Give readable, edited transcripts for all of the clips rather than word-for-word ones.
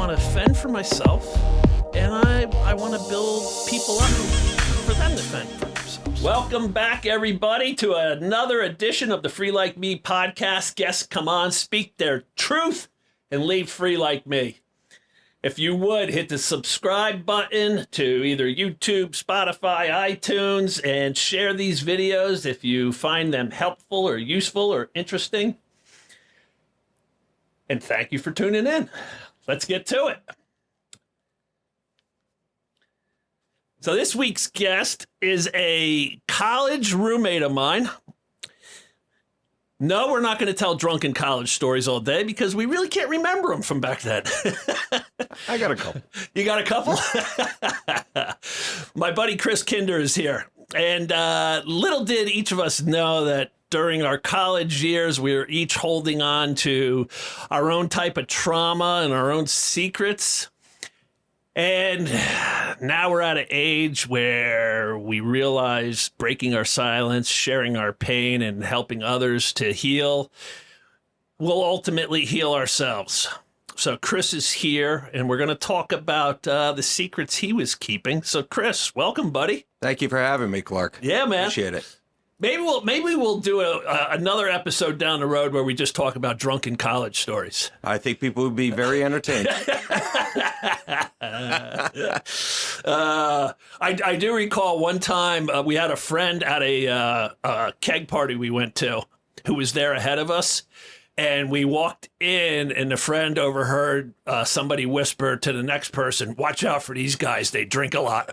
want to fend for myself, and I want to build people up for them to fend for themselves. Welcome back, everybody, to another edition of the Free Like Me podcast. Guests come on, speak their truth, and leave free like me. If you would, hit the subscribe button to either YouTube, Spotify, iTunes, and share these videos if you find them helpful or useful or interesting. And thank you for tuning in. Let's get to it. So this week's guest is a college roommate of mine. No, we're not going to tell drunken college stories all day because we really can't remember them from back then. I got a couple. You got a couple? My buddy Chris Kinder is here. And little did each of us know that during our college years, we were each holding on to our own type of trauma and our own secrets. And now we're at an age where we realize breaking our silence, sharing our pain, and helping others to heal will ultimately heal ourselves. So Chris is here, and we're going to talk about the secrets he was keeping. So Chris, welcome, buddy. Thank you for having me, Clark. Yeah, man. Appreciate it. Maybe we'll do another episode down the road where we just talk about drunken college stories. I think people would be very entertained. I do recall one time we had a friend at a keg party we went to who was there ahead of us. And we walked in, and the friend overheard somebody whisper to the next person, "Watch out for these guys. They drink a lot."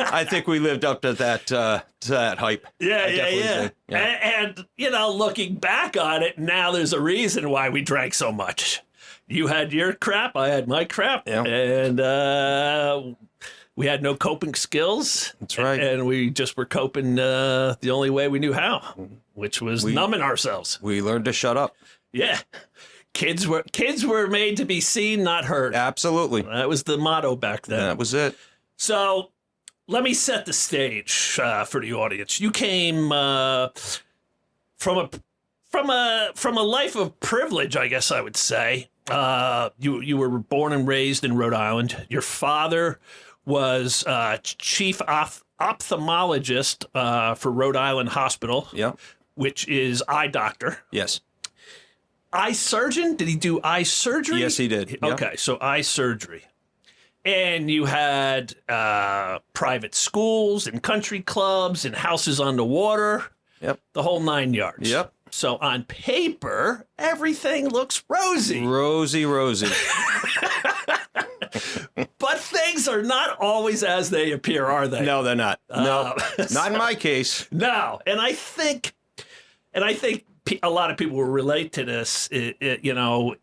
I think we lived up to that hype. Yeah. And, you know, looking back on it, now there's a reason why we drank so much. You had your crap, I had my crap. Yeah. And we had no coping skills. That's right. And we just were coping the only way we knew how, which was numbing ourselves. We learned to shut up. Yeah. Kids were made to be seen, not heard. Absolutely. That was the motto back then. That was it. So let me set the stage for the audience. You came from a life of privilege, I guess I would say. You were born and raised in Rhode Island. Your father was chief ophthalmologist for Rhode Island Hospital, which is eye doctor. Yes. Eye surgeon? Did he do eye surgery? Yes, he did. Okay, so eye surgery. And you had private schools and country clubs and houses on the water. Yep. The whole 9 yards. Yep. So on paper, everything looks rosy. Rosy. But things are not always as they appear, are they? No, they're not. No, not in my case. No. And I think a lot of people will relate to this. You know,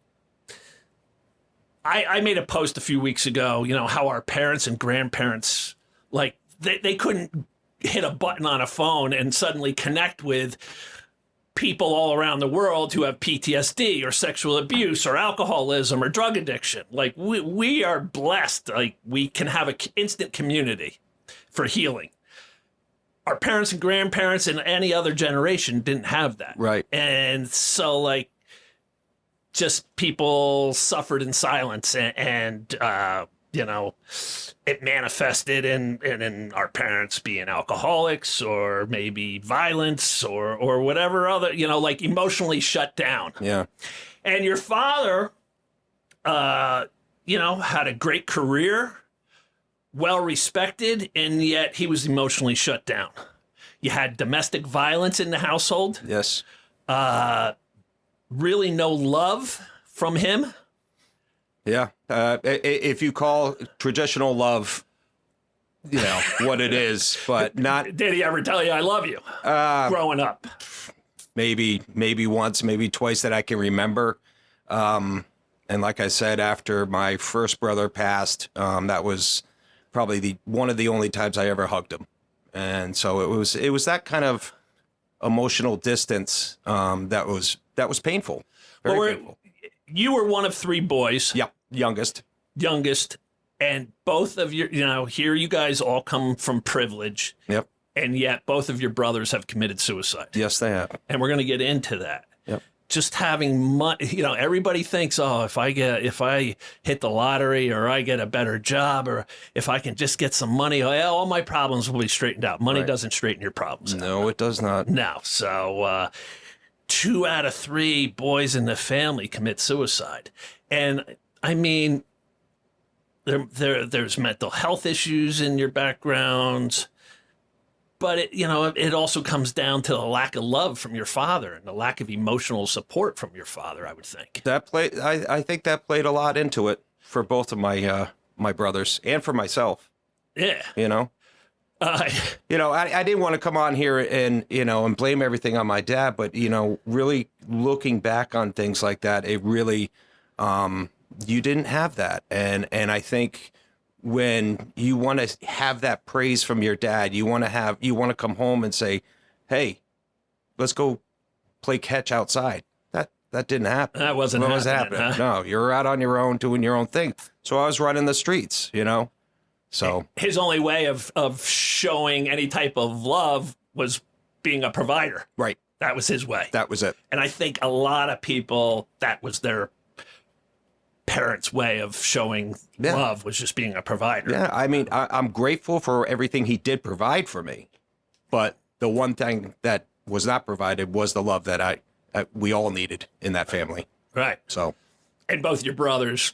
I made a post a few weeks ago, you know, how our parents and grandparents, like, they couldn't hit a button on a phone and suddenly connect with people all around the world who have PTSD or sexual abuse or alcoholism or drug addiction. Like, we are blessed. Like, we can have an instant community for healing. Our parents and grandparents and any other generation didn't have that. Right. And so, like, just people suffered in silence and you know, it manifested in our parents being alcoholics or maybe violence or whatever other, you know, like emotionally shut down. Yeah. And your father, you know, had a great career, well respected, and yet he was emotionally shut down. You had domestic violence in the household. Yes. Really no love from him. Yeah. If you call traditional love, you know, what it is, but not... Did he ever tell you I love you growing up? Maybe once, maybe twice that I can remember. And like I said, after my first brother passed, that was probably one of the only times I ever hugged him. And so it was that kind of emotional distance that was painful. Very painful. You were one of three boys. Yeah, youngest. And both of your, you know, here you guys all come from privilege. Yep. And yet both of your brothers have committed suicide. Yes, they have. And we're going to get into that. Yep. just having money, everybody thinks, oh, if I hit the lottery or I get a better job or if I can just get some money, all my problems will be straightened out. Money doesn't straighten your problems out. No, it does not. No. So 2 out of 3 boys in the family commit suicide. And I mean, there's mental health issues in your background. But it also comes down to the lack of love from your father and the lack of emotional support from your father, I would think. I think that played a lot into it for both of my my brothers and for myself. Yeah. I didn't want to come on here and and blame everything on my dad, but really looking back on things like that, it really you didn't have that, and I think when you want to have that praise from your dad, you want to come home and say, hey, let's go play catch outside. That didn't happen. That wasn't happening. Huh? No, you're out on your own doing your own thing. So I was running the streets, So his only way of showing any type of love was being a provider. Right. That was his way. That was it. And I think a lot of people, that was their parents' way of showing love, was just being a provider. Yeah, I mean, I'm grateful for everything he did provide for me, but the one thing that was not provided was the love that we all needed in that family. Right. So, and both your brothers,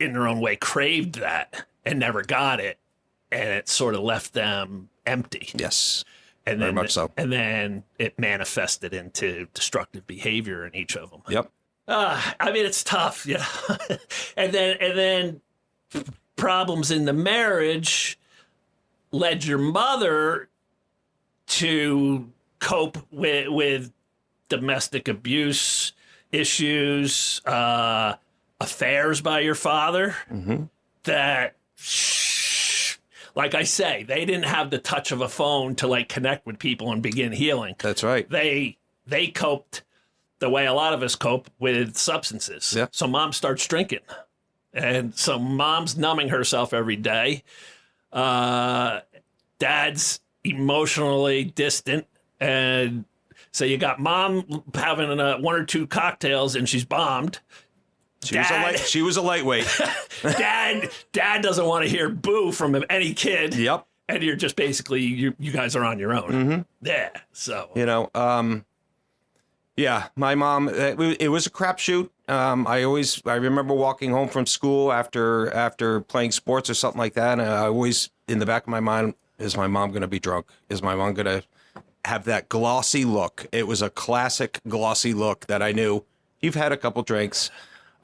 in their own way, craved that and never got it, and it sort of left them empty. Yes, and very then, much so. And then it manifested into destructive behavior in each of them. Yep. I mean, it's tough, and then problems in the marriage led your mother to cope with domestic abuse issues, affairs by your father. Mm-hmm. That, like I say, they didn't have the touch of a phone to connect with people and begin healing. That's right. They coped the way a lot of us cope with substances. Yeah. So mom starts drinking. And so mom's numbing herself every day. Dad's emotionally distant. And so you got mom having 1 or 2 cocktails and she's bombed. She was a lightweight. Dad doesn't want to hear boo from any kid. Yep. And you're just basically, you guys are on your own. Mm-hmm. Yeah. So. Yeah, my mom, it was a crapshoot. I remember walking home from school after playing sports or something like that. And I always, in the back of my mind, is my mom going to be drunk? Is my mom going to have that glossy look? It was a classic glossy look that I knew. You've had a couple drinks.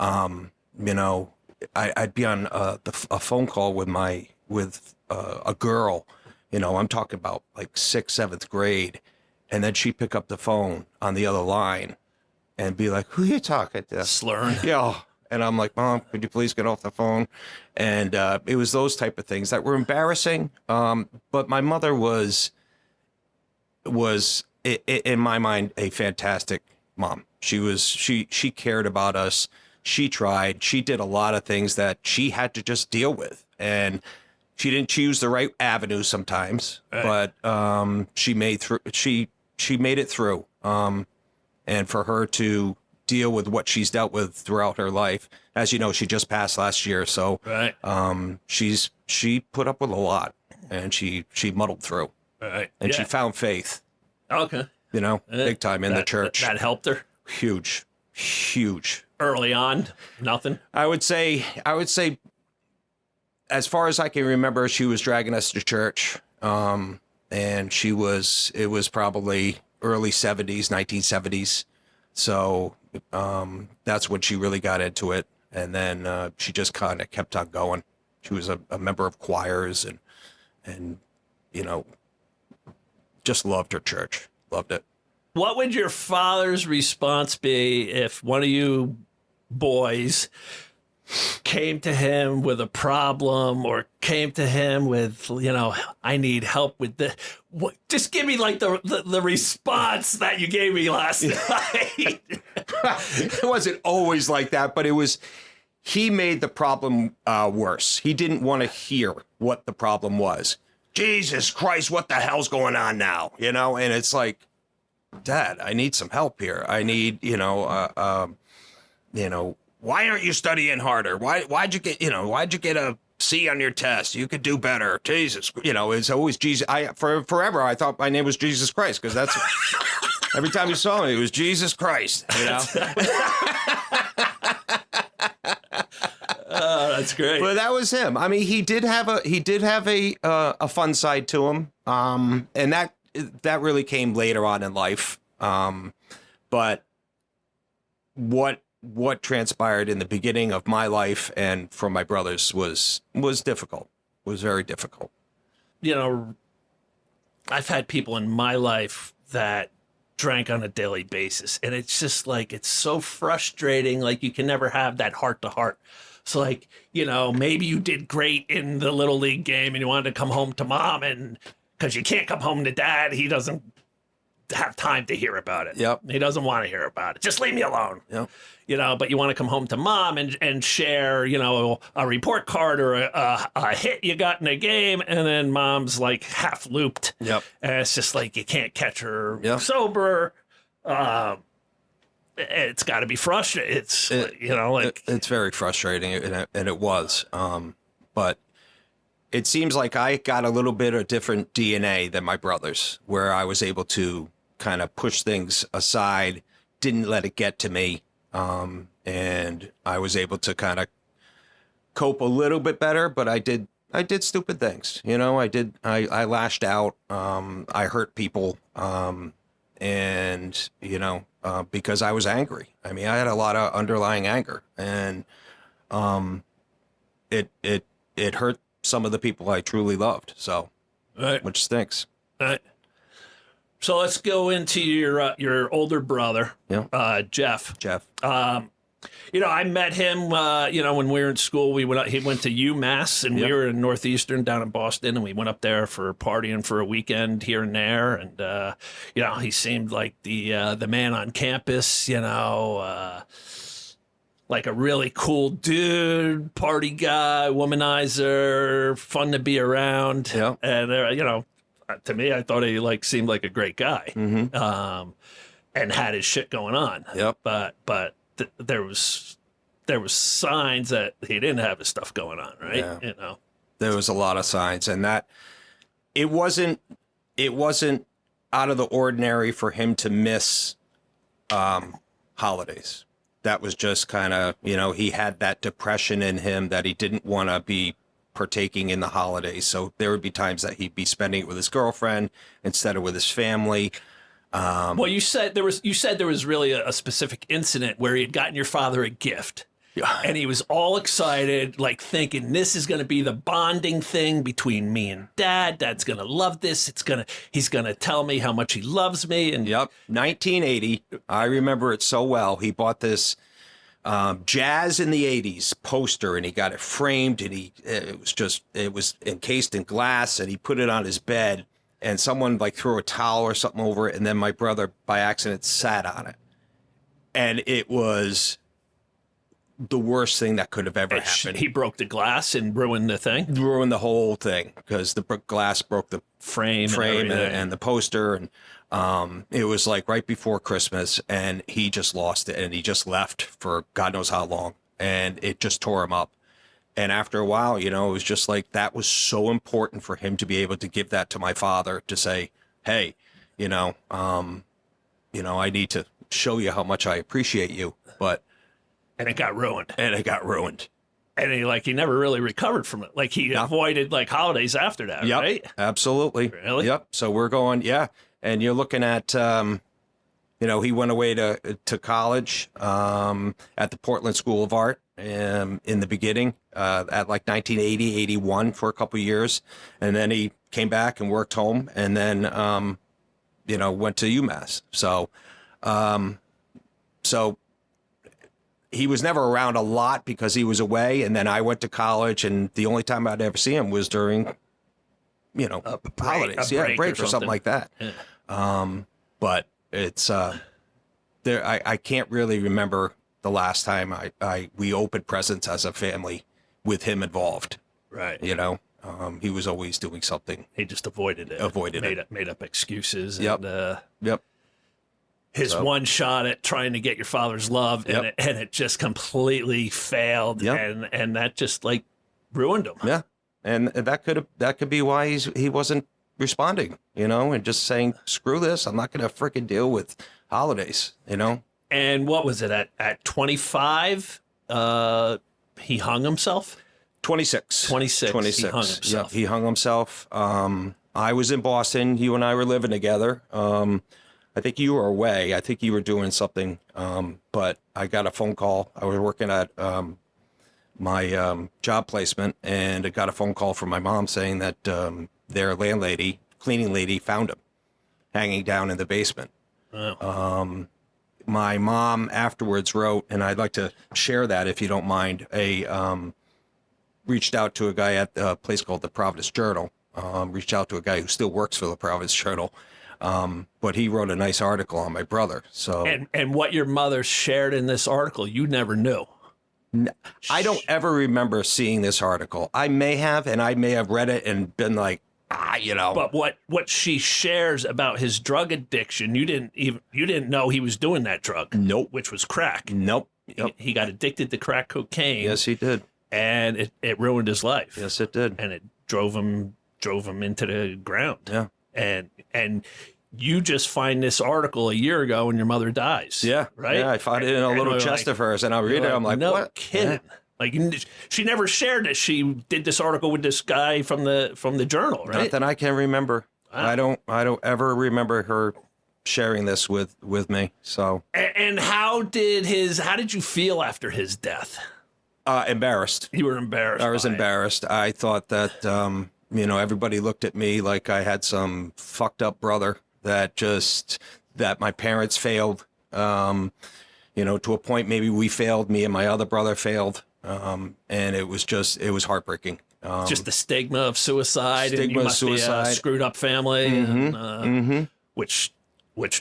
I'd be on a phone call with a girl, I'm talking about like 6th, 7th grade. And then she'd pick up the phone on the other line and be like, who are you talking to? Slurring. Yeah. And I'm like, Mom, could you please get off the phone? And it was those type of things that were embarrassing. But my mother was in my mind, a fantastic mom. She cared about us. She tried. She did a lot of things that she had to just deal with. And she didn't choose the right avenue sometimes, right. But she made it through. And for her to deal with what she's dealt with throughout her life, as you know, she just passed last year. So right. She put up with a lot, and she muddled through. Right. And she found faith. Okay. Big time in the church. That helped her. Huge. Early on, nothing. I would say, as far as I can remember, she was dragging us to church. And it was probably early 70s, 1970s. So that's when she really got into it. And then she just kind of kept on going. She was a member of choirs and just loved her church. Loved it. What would your father's response be if one of you boys came to him with a problem or came to him with, I need help with this? Just give me the response that you gave me last night. It wasn't always like that, but he made the problem worse. He didn't want to hear what the problem was. Jesus Christ, what the hell's going on now? And it's like, Dad, I need some help here. I need, why aren't you studying harder? Why'd you get a C on your test? You could do better. Jesus, it's always Jesus. Forever I thought my name was Jesus Christ, because that's every time you saw me, it was Jesus Christ. Oh, that's great. But that was him. I mean, he did have a fun side to him, and that really came later on in life. But what transpired in the beginning of my life and from my brothers was difficult. Was very difficult. I've had people in my life that drank on a daily basis, and it's just like, it's so frustrating. Like, you can never have that heart to heart. So, like, maybe you did great in the little league game and you wanted to come home to mom, and because you can't come home to dad, he doesn't have time to hear about it. Yep. He doesn't want to hear about it. Just leave me alone. Yep. But you want to come home to mom and share, a report card or a hit you got in a game, and then mom's like half looped. Yep. And it's just like, you can't catch her Yep. sober. It's got to be frustrating. It's very frustrating, and it was. But it seems like I got a little bit of different DNA than my brothers, where I was able to kind of push things aside, didn't let it get to me, and I was able to kind of cope a little bit better. But I did stupid things. I lashed out. I hurt people. And because I was angry. I mean, I had a lot of underlying anger, and it hurt some of the people I truly loved. So, right. Which stinks. Right. So let's go into your older brother, Jeff. Jeff. I met him, when we were in school. He went to UMass, and we were in Northeastern down in Boston, and we went up there for partying for a weekend here and there. And, he seemed like the man on campus, like a really cool dude, party guy, womanizer, fun to be around. Yeah. And, to me, I thought he seemed like a great guy, and had his shit going on. Yep. But there was signs that he didn't have his stuff going on, right? Yeah. There was a lot of signs, and that it wasn't out of the ordinary for him to miss holidays. That was just kind of, he had that depression in him that he didn't want to be partaking in the holidays. So there would be times that he'd be spending it with his girlfriend instead of with his family. Well, you said there was really a specific incident where he had gotten your father a gift. Yeah. And he was all excited, like thinking this is going to be the bonding thing between me and dad. Dad's going to love this. He's going to tell me how much he loves me. And 1980. I remember it so well. He bought this Jazz in the 80s poster, and he got it framed, and it was encased in glass, and he put it on his bed, and someone threw a towel or something over it, and then my brother by accident sat on it. And it was the worst thing that could have ever happened. He broke the glass and ruined the thing? Ruined the whole thing, because the glass broke the frame and the poster. And it was right before Christmas, and he just lost it, and he just left for God knows how long. And it just tore him up. And after a while, it was just that was so important for him to be able to give that to my father, to say, hey, I need to show you how much I appreciate you. And it got ruined. And he never really recovered from it. He avoided avoided holidays after that, yep, right? Absolutely. Really? Yep. So we're going, and you're looking at, he went away to college at the Portland School of Art in the beginning at 1980, 81 for a couple of years. And then he came back and worked home, and then, went to UMass. So he was never around a lot because he was away. And then I went to college, and the only time I'd ever see him was during, holidays, a break or something like that. Yeah. But it's there. I can't really remember the last time we opened presents as a family with him involved. Right. He was always doing something. He just avoided it. Made up excuses. Yep. And, yep. his one shot at trying to get your father's love, and it just completely failed, and that just like ruined him. Yeah, and that could be why he wasn't responding, and just saying, screw this, I'm not going to freaking deal with holidays, And what was it at 25? He hung himself. 26. He hung himself. Yep, he hung himself. I was in Boston. You and I were living together. I think you were away. I think you were doing something. But I got a phone call. I was working at my job placement, and I got a phone call from my mom saying that their cleaning lady, found him hanging down in the basement. Oh. My mom afterwards wrote, and I'd like to share that if you don't mind, reached out to a guy at a place called the Providence Journal, reached out to a guy who still works for the Providence Journal, but he wrote a nice article on my brother. So and what your mother shared in this article, you never knew. I don't ever remember seeing this article. I may have, and I may have read it and been like, But what she shares about his drug addiction, you didn't know he was doing that drug. Nope. Which was crack. Nope. Yep. He got addicted to crack cocaine. Yes, he did. And it ruined his life. Yes, it did. And it drove him into the ground. Yeah. And you just find this article a year ago when your mother dies. Yeah. Right? Yeah, I found it in a little chest of hers, and I read it. I'm like, no what? kidding. Yeah. Like, she never shared that she did this article with this guy from the journal, right? Not that I can remember. Wow. I don't ever remember her sharing this with me. So. And how did you feel after his death? Embarrassed. You were embarrassed. I was embarrassed. I thought that everybody looked at me like I had some fucked up brother that my parents failed. To a point, maybe we failed. Me and my other brother failed. And it was heartbreaking. Just the stigma of suicide. Stigma and you of must suicide. Be a screwed up family. And, which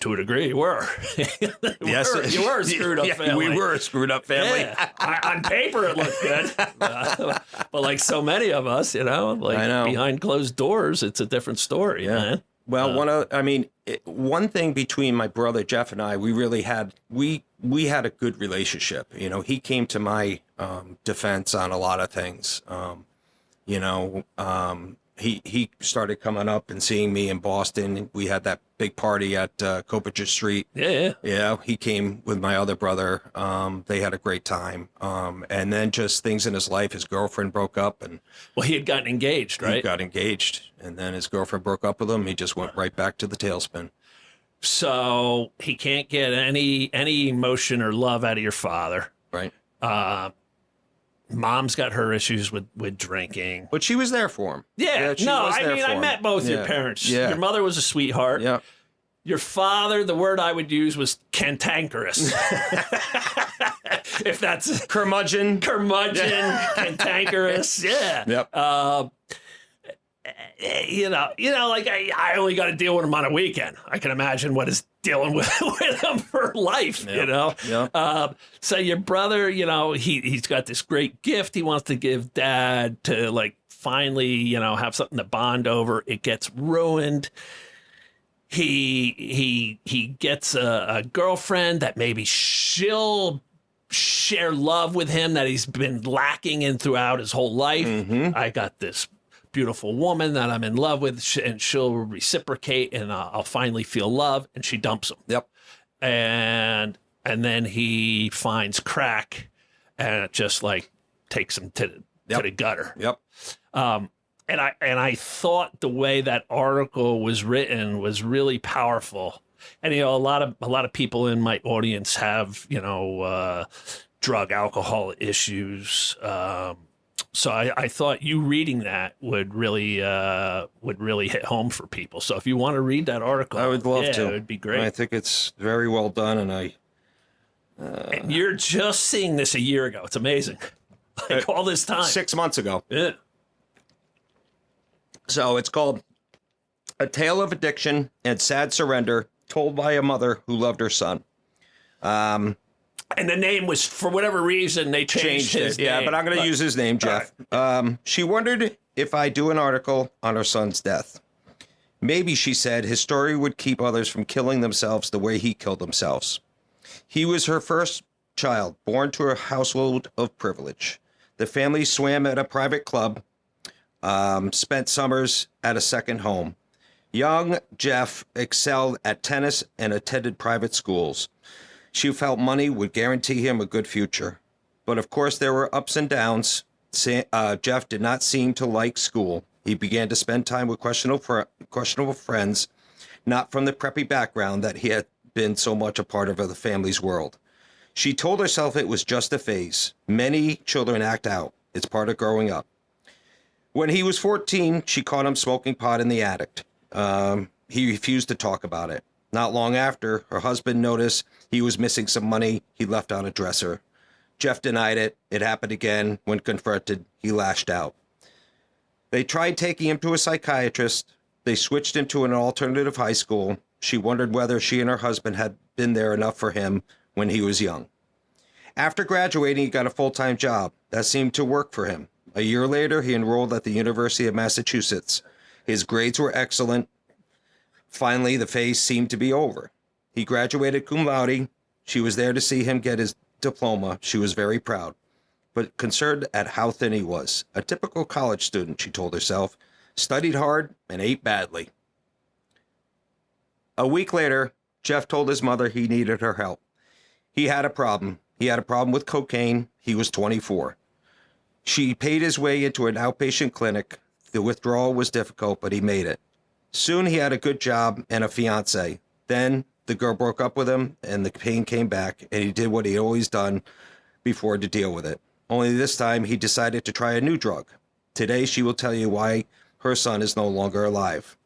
to a degree you were. Yes, you were a screwed up family. We were a screwed up family. Yeah. On paper it looked good, but like so many of us, I know. Behind closed doors, it's a different story, man. Well, one thing between my brother Jeff and I, we really had we had a good relationship. He came to my defense on a lot of things. He started coming up and seeing me in Boston. We had that big party at Coppinger Street. Yeah. He came with my other brother. They had a great time. And then just things in his life. His girlfriend broke up, and he had gotten engaged, right? He got engaged, and then his girlfriend broke up with him. He just went right back to the tailspin. So he can't get any emotion or love out of your father, right? Mom's got her issues with drinking. But she was there for him. Yeah. I met both your parents. Yeah. Your mother was a sweetheart. Yeah. Your father, the word I would use was cantankerous. If that's curmudgeon, cantankerous. Yeah. Yep. I only got to deal with him on a weekend. I can imagine what is dealing with him for life, Yeah. So your brother, he's got this great gift he wants to give dad to finally, have something to bond over. It gets ruined. He gets a girlfriend that maybe she'll share love with him that he's been lacking in throughout his whole life. Mm-hmm. I got this beautiful woman that I'm in love with, and she'll reciprocate, and I'll finally feel love, and she dumps him. Yep. And then he finds crack, and it just takes him to the gutter. Yep. And I thought the way that article was written was really powerful. And a lot of people in my audience have drug, alcohol issues. So I thought you reading that would really hit home for people. So if you want to read that article, I would love to. It would be great. I think it's very well done, and and you're just seeing this a year ago. It's amazing. All this time. 6 months ago. Yeah. So it's called A Tale of Addiction and Sad Surrender, told by a mother who loved her son. And the name was, for whatever reason, they changed his name. Yeah, but I'm going to use his name, Jeff. Right. She wondered if I do an article on her son's death. Maybe, she said, his story would keep others from killing themselves the way he killed themselves. He was her first child, born to a household of privilege. The family swam at a private club, spent summers at a second home. Young Jeff excelled at tennis and attended private schools. She felt money would guarantee him a good future. But of course, there were ups and downs. Jeff did not seem to like school. He began to spend time with questionable friends, not from the preppy background that he had been so much a part of the family's world. She told herself it was just a phase. Many children act out. It's part of growing up. When he was 14, she caught him smoking pot in the attic. He refused to talk about it. Not long after, her husband noticed he was missing some money he left on a dresser. Jeff denied it. It happened again. When confronted, he lashed out. They tried taking him to a psychiatrist. They switched him to an alternative high school. She wondered whether she and her husband had been there enough for him when he was young. After graduating, he got a full-time job. That seemed to work for him. A year later, he enrolled at the University of Massachusetts. His grades were excellent. Finally, the phase seemed to be over. He graduated cum laude. She was there to see him get his diploma. She was very proud, but concerned at how thin he was. A typical college student, she told herself, studied hard and ate badly. A week later, Jeff told his mother he needed her help. He had a problem. He had a problem with cocaine. He was 24. She paid his way into an outpatient clinic. The withdrawal was difficult, but he made it. Soon he had a good job and a fiance. Then the girl broke up with him and the pain came back, and he did what he always done before to deal with it. Only this time he decided to try a new drug. Today she will tell you why her son is no longer alive.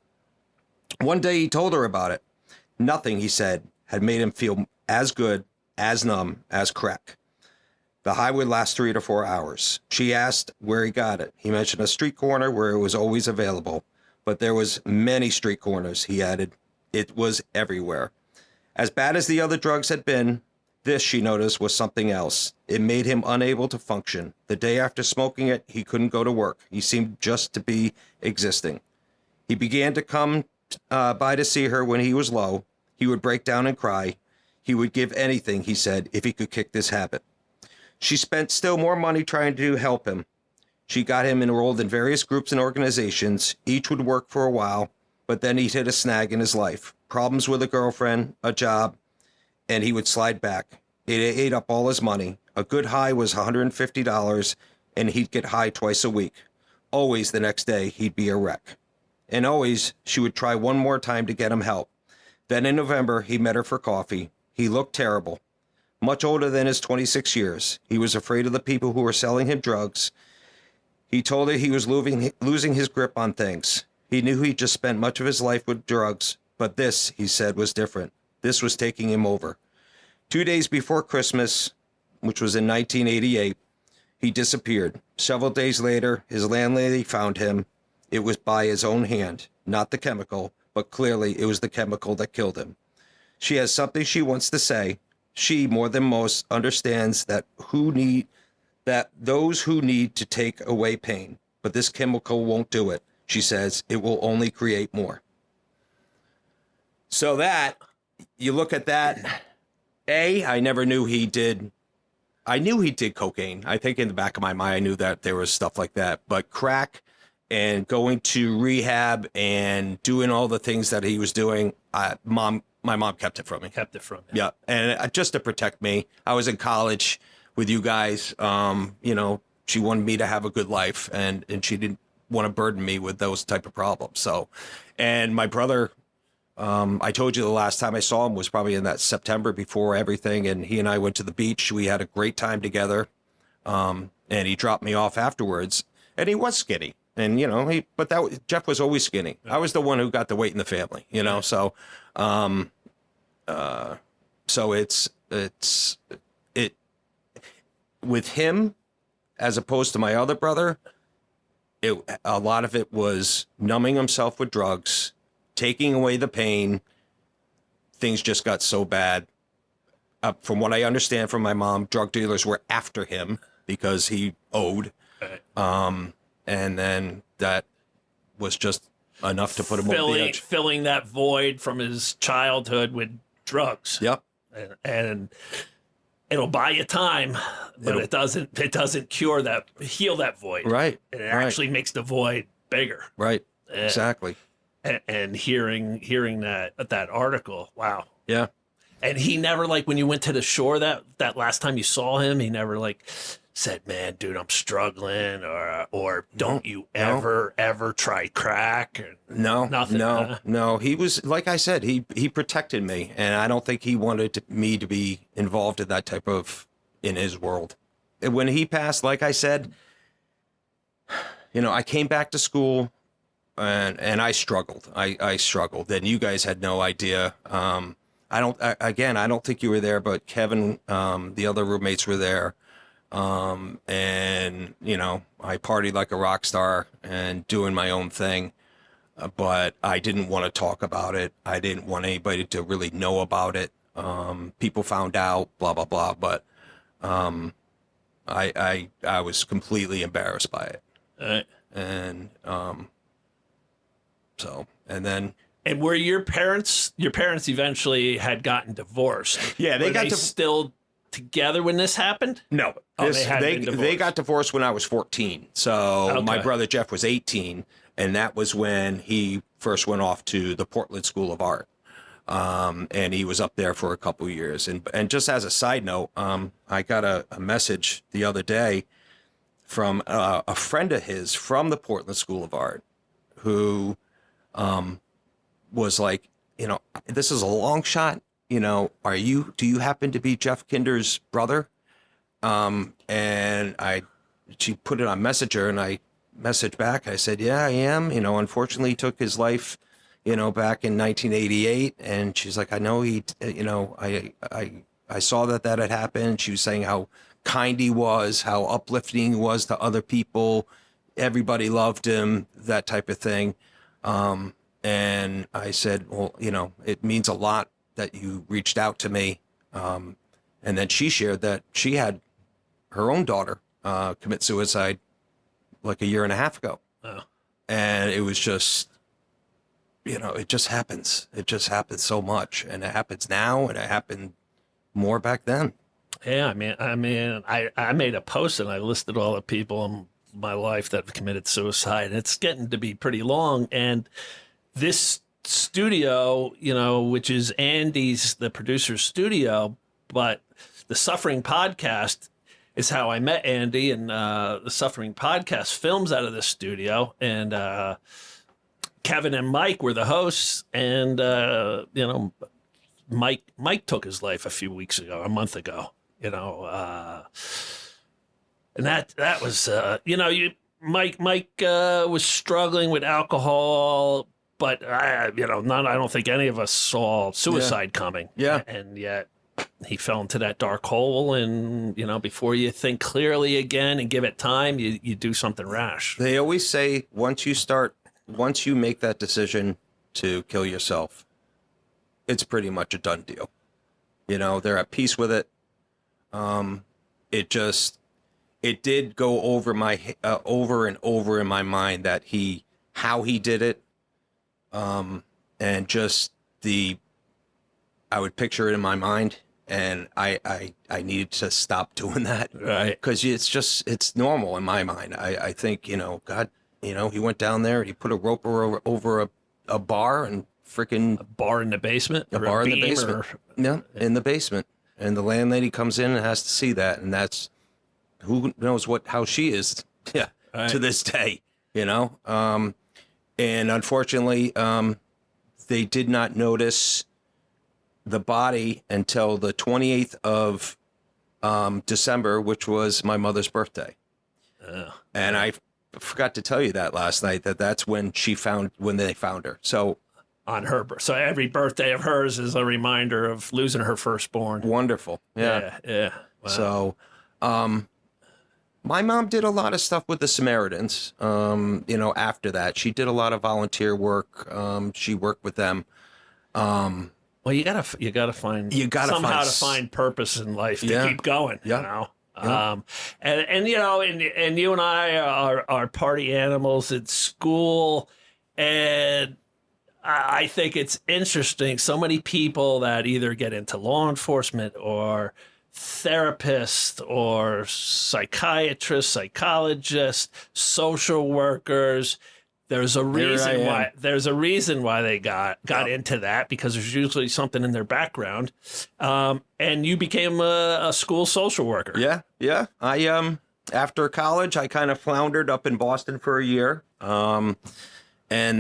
One day he told her about it. Nothing, he said, had made him feel as good, as numb, as crack. The high would last 3 to 4 hours. She asked where he got it. He mentioned a street corner where it was always available. But there was many street corners, he added. It was everywhere. As bad as the other drugs had been, this, she noticed, was something else. It made him unable to function. The day after smoking it, he couldn't go to work. He seemed just to be existing. He began to come by to see her when he was low. He would break down and cry. He would give anything, he said, if he could kick this habit. She spent still more money trying to help him. She got him enrolled in various groups and organizations. Each would work for a while, but then he'd hit a snag in his life. Problems with a girlfriend, a job, and he would slide back. It ate up all his money. A good high was $150, and he'd get high twice a week. Always the next day, he'd be a wreck. And always, she would try one more time to get him help. Then in November, he met her for coffee. He looked terrible. Much older than his 26 years. He was afraid of the people who were selling him drugs. He told her he was losing his grip on things. He knew he just spent much of his life with drugs, but this, he said, was different. This was taking him over. 2 days before Christmas, which was in 1988, he disappeared. Several days later, his landlady found him. It was by his own hand, not the chemical, but clearly it was the chemical that killed him. She has something she wants to say. She, more than most, understands that those who need to take away pain, but this chemical won't do it. She says it will only create more. So that, you look at that, I never knew he did. I knew he did cocaine. I think in the back of my mind, I knew that there was stuff like that, but crack and going to rehab and doing all the things that he was doing, my mom kept it from me. Kept it from him. Yeah, and just to protect me. I was in college with you guys. She wanted me to have a good life, and she didn't want to burden me with those type of problems. So, and my brother, I told you the last time I saw him was probably in that September before everything, and he and I went to the beach. We had a great time together, and he dropped me off afterwards, and he was skinny. And, Jeff was always skinny. I was the one who got the weight in the family, so, it with him, as opposed to my other brother, a lot of it was numbing himself with drugs, taking away the pain. Things just got so bad. From what I understand from my mom, drug dealers were after him because he owed. And then that was just enough to put him over the edge. Filling that void from his childhood with drugs. Yep. And it'll buy you time, but it doesn't heal that void. Right. It actually makes the void bigger. Right. Exactly. And hearing that article, wow. Yeah. And he never, like, when you went to the shore that last time you saw him, he never, like, said, "Man, dude, I'm struggling," or "Don't you ever try crack?" Or no, nothing. No. He was, like I said, he protected me, and I don't think he wanted me to be involved in that type of in his world. And when he passed, like I said, I came back to school, and I struggled. I struggled, and you guys had no idea. I don't think you were there, but Kevin, the other roommates were there. And I partied like a rock star and doing my own thing, but I didn't want to talk about it. I didn't want anybody to really know about it. People found out, blah, blah, blah. But, I was completely embarrassed by it. And, and were your parents eventually had gotten divorced? Yeah, they still together when this happened? No, they got divorced when I was 14. So my brother Jeff was 18, and that was when he first went off to the Portland School of Art. And he was up there for a couple of years. And just as a side note, I got a message the other day from a friend of his from the Portland School of Art who was like, this is a long shot. Do you happen to be Jeff Kinder's brother? And she put it on Messenger, and I messaged back. I said, yeah, I am. Unfortunately he took his life, back in 1988. And she's like, I know I saw that had happened. She was saying how kind he was, how uplifting he was to other people. Everybody loved him, that type of thing. And I said, well, it means a lot that you reached out to me. And then she shared that she had her own daughter commit suicide like a year and a half ago. Oh. And it was just, it just happens. It just happens so much. And it happens now, and it happened more back then. Yeah, I made a post, and I listed all the people in my life that have committed suicide. It's getting to be pretty long. And this studio, which is Andy's, the producer's studio, but the Suffering Podcast is how I met Andy, and the Suffering Podcast films out of this studio, and Kevin and Mike were the hosts, and Mike took his life a month ago, and that was Mike was struggling with alcohol. But I don't think any of us saw suicide coming. Yeah. And yet he fell into that dark hole. And, before you think clearly again and give it time, you do something rash. They always say once you make that decision to kill yourself, it's pretty much a done deal. They're at peace with it. It did go over over and over in my mind that how he did it. And just I would picture it in my mind, and I needed to stop doing that. Right. Cause it's normal in my mind. I think, God, he went down there and he put a rope over a bar and freaking a bar in the basement, in the basement. Yeah. In the basement. And the landlady comes in and has to see that. And that's who knows how she is. Yeah. Right. To this day, and unfortunately, they did not notice the body until the 28th of December, which was my mother's birthday. And I forgot to tell you that last night, that's when they found her. So on her so every birthday of hers is a reminder of losing her firstborn. Wonderful. Yeah. Wow. So, my mom did a lot of stuff with the Samaritans. After that, she did a lot of volunteer work. She worked with them. Well, you gotta find somehow to find purpose in life to keep going. Yeah. And you and I are party animals at school. And I think it's interesting. So many people that either get into law enforcement or therapists or psychiatrists, psychologists, social workers. There's a reason why they got into that, because there's usually something in their background. And you became a school social worker. Yeah. I after college, I kind of floundered up in Boston for a year. And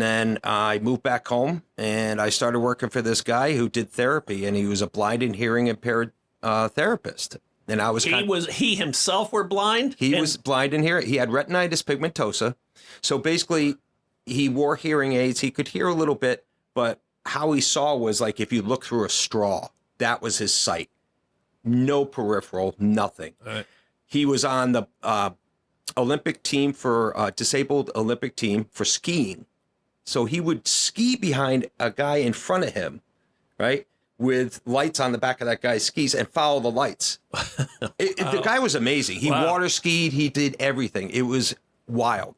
then I moved back home and I started working for this guy who did therapy, and he was a blind and hearing impaired therapist. And I was he himself were blind? He was blind and hearing. He had retinitis pigmentosa. So basically he wore hearing aids. He could hear a little bit, but how he saw was like if you look through a straw. That was his sight. No peripheral, nothing. Right. He was on the Olympic team for disabled Olympic team for skiing. So he would ski behind a guy in front of him, right, with lights on the back of that guy's skis and follow the lights. The guy was amazing. He water skied. He did everything. It was wild.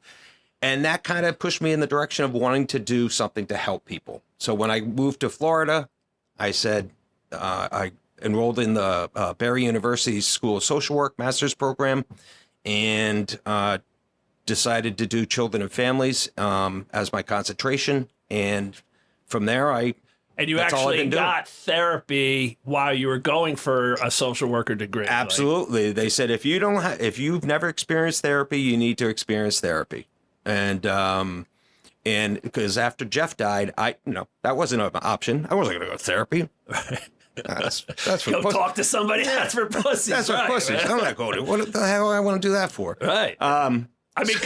And that kind of pushed me in the direction of wanting to do something to help people. So when I moved to Florida, I said, I enrolled in the Barry University School of Social Work master's program, and decided to do children and families as my concentration. And from there, And you actually got therapy while you were going for a social worker degree. Absolutely. They said, if you've never experienced therapy, you need to experience therapy. And because after Jeff died, that wasn't an option. I wasn't going to go to therapy. That's for go talk to somebody. That's for pussies. That's for pussies. I'm not going to. What the hell do I want to do that for? Right. I mean,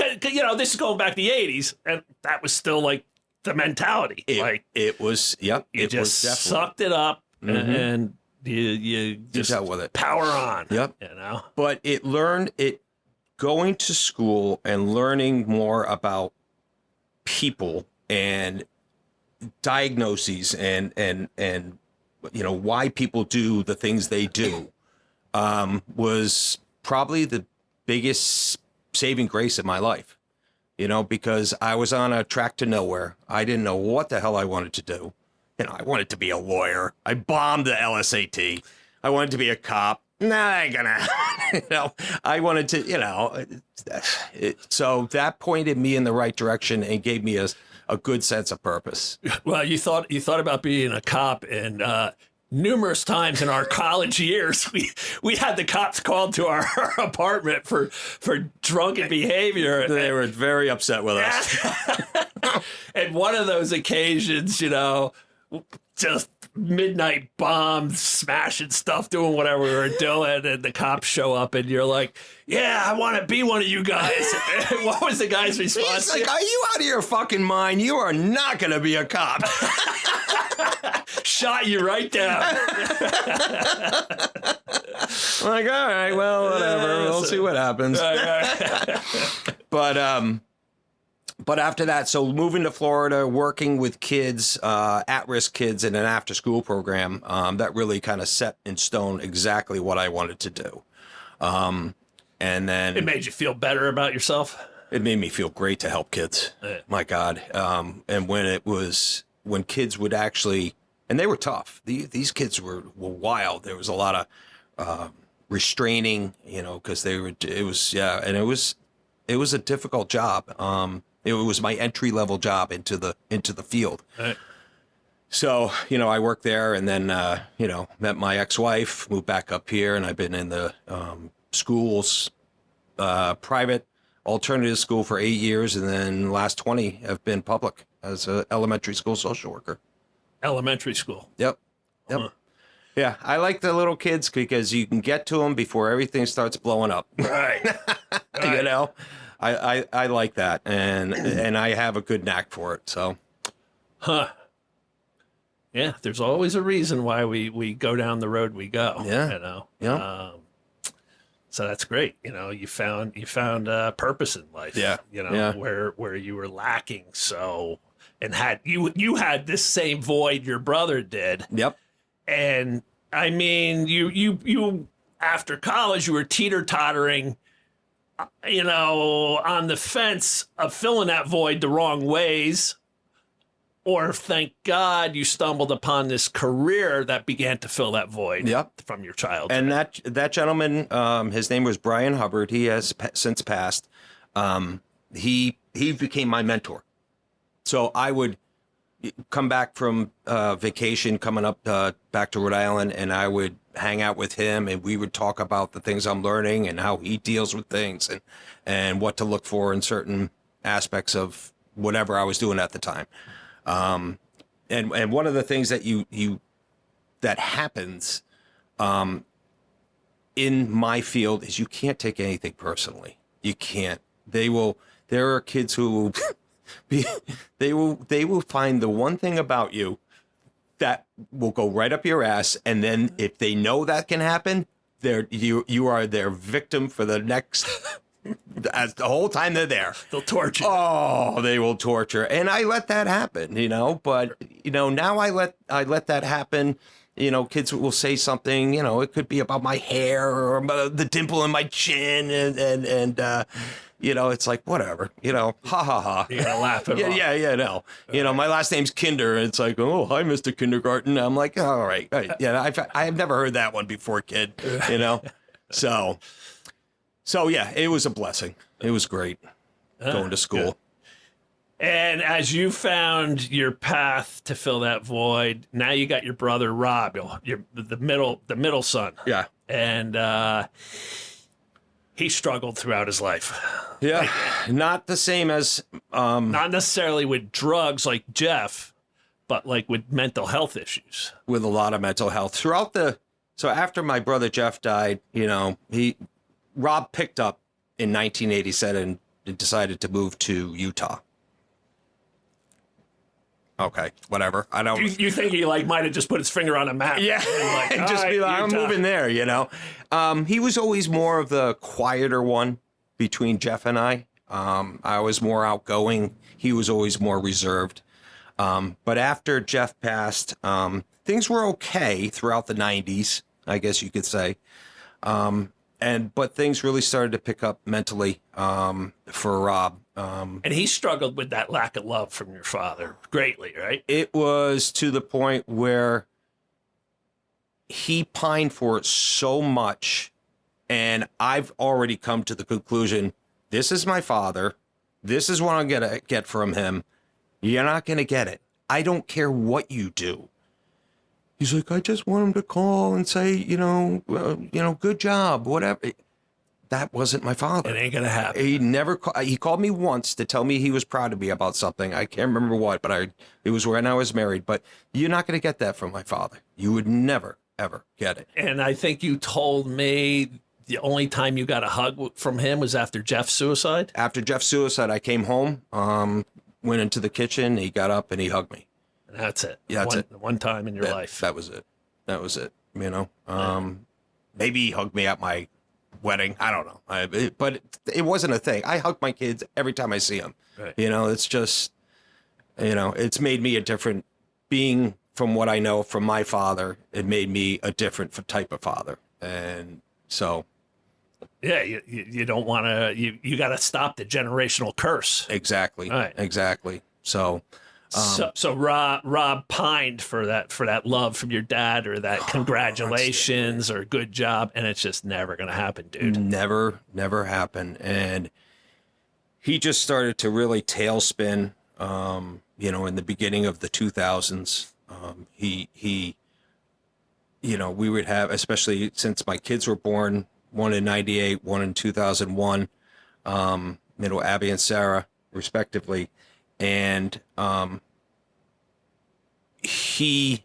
this is going back to the 80s, and that was still like the mentality. It was. Yep. You just sucked it up, and you just dealt with it. Power on. Yep. But going to school and learning more about people and diagnoses and why people do the things they do was probably the biggest saving grace in my life, because I was on a track to nowhere. I didn't know what the hell I wanted to do. I wanted to be a lawyer. I bombed the LSAT. I wanted to be a cop. Nah, ain't gonna happen. I wanted to, so that pointed me in the right direction and gave me a good sense of purpose. Well, you thought about being a cop, and numerous times in our college years, we had the cops called to our apartment for drunken behavior. They were very upset with us. And one of those occasions, just midnight bombs, smashing stuff, doing whatever we were doing, and the cops show up, and you're like, yeah, I want to be one of you guys. And what was the guy's response? He's like, are you out of your fucking mind? You are not going to be a cop. Shot you right down. I'm like, all right, well, whatever. We'll see what happens. But after that, so moving to Florida, working with kids, at-risk kids in an after-school program, that really kind of set in stone exactly what I wanted to do. And then it made you feel better about yourself. It made me feel great to help kids. Yeah. My God. And when kids would actually, and they were tough. These kids were wild. There was a lot of restraining, because it was a difficult job. It was my entry level job into the field. Right. So, I worked there, and then, met my ex-wife, moved back up here, and I've been in the schools, private alternative school for 8 years, and then last 20 have been public as an elementary school social worker. Elementary school. Yep. Huh. Yeah, I like the little kids because you can get to them before everything starts blowing up. Right. Right. I like that, and I have a good knack for it. So, yeah, there's always a reason why we go down the road we go. Yeah, yeah. So that's great. You found purpose in life. Yeah, where you were lacking. So, and you had this same void your brother did. Yep. And I mean, you after college, you were teeter-tottering, on the fence of filling that void the wrong ways. Or thank God you stumbled upon this career that began to fill that void from your childhood. And that gentleman, his name was Brian Hubbard. He has since passed. He became my mentor. So I would come back from vacation, coming up back to Rhode Island, and I would hang out with him, and we would talk about the things I'm learning and how he deals with things, and what to look for in certain aspects of whatever I was doing at the time. And one of the things that that happens in my field is you can't take anything personally. You can't. There are kids who they will find the one thing about you that will go right up your ass, and then if they know that can happen, you are their victim for the next as the whole time they're there. They'll torture. Oh, they will torture, and I let that happen, But now I let that happen. Kids will say something. It could be about my hair or the dimple in my chin, and it's like, whatever, ha ha ha. You gotta laugh at it. Yeah, no. My last name's Kinder, and it's like, oh, hi, Mr. Kindergarten. I'm like, all right. Yeah, I've never heard that one before, kid, So yeah, it was a blessing. It was great going to school. Good. And as you found your path to fill that void, now you got your brother Rob, the middle son. Yeah. And he struggled throughout his life. Yeah. Not the same as not necessarily with drugs like Jeff, but like with mental health issues. With a lot of mental health. So after my brother Jeff died, Rob picked up in 1987 and decided to move to Utah. Okay, whatever. I don't. You think he might have just put his finger on a map? Yeah, and just be like, I'm moving there. He was always more of the quieter one between Jeff and I. I was more outgoing. He was always more reserved. But after Jeff passed, things were okay throughout the 90s, I guess you could say. But things really started to pick up mentally for Rob. And he struggled with that lack of love from your father greatly, right? It was to the point where he pined for it so much, and I've already come to the conclusion, this is my father. This is what I'm going to get from him. You're not going to get it. I don't care what you do. He's like, I just want him to call and say, good job, whatever. That wasn't my father. It ain't going to happen. He called me once to tell me he was proud of me about something. I can't remember what, but it was when I was married. But you're not going to get that from my father. You would never, ever get it. And I think you told me the only time you got a hug from him was after Jeff's suicide? After Jeff's suicide, I came home, went into the kitchen, he got up and he hugged me. And that's it. Yeah, that's it. One time in your life. That was it. Maybe he hugged me at my wedding. I don't know. But it wasn't a thing. I hug my kids every time I see them. Right. It's just, it's made me a different being from what I know from my father. It made me a different type of father. And so. Yeah, you don't want to, you got to stop the generational curse. Exactly. Right. Exactly. So. So Rob pined for that love from your dad, or that congratulations or good job, and it's just never going to happen, dude. Never happen. And he just started to really tailspin, in the beginning of the 2000s. We would have, especially since my kids were born, one in 98, one in 2001, Abby and Sarah, respectively. And it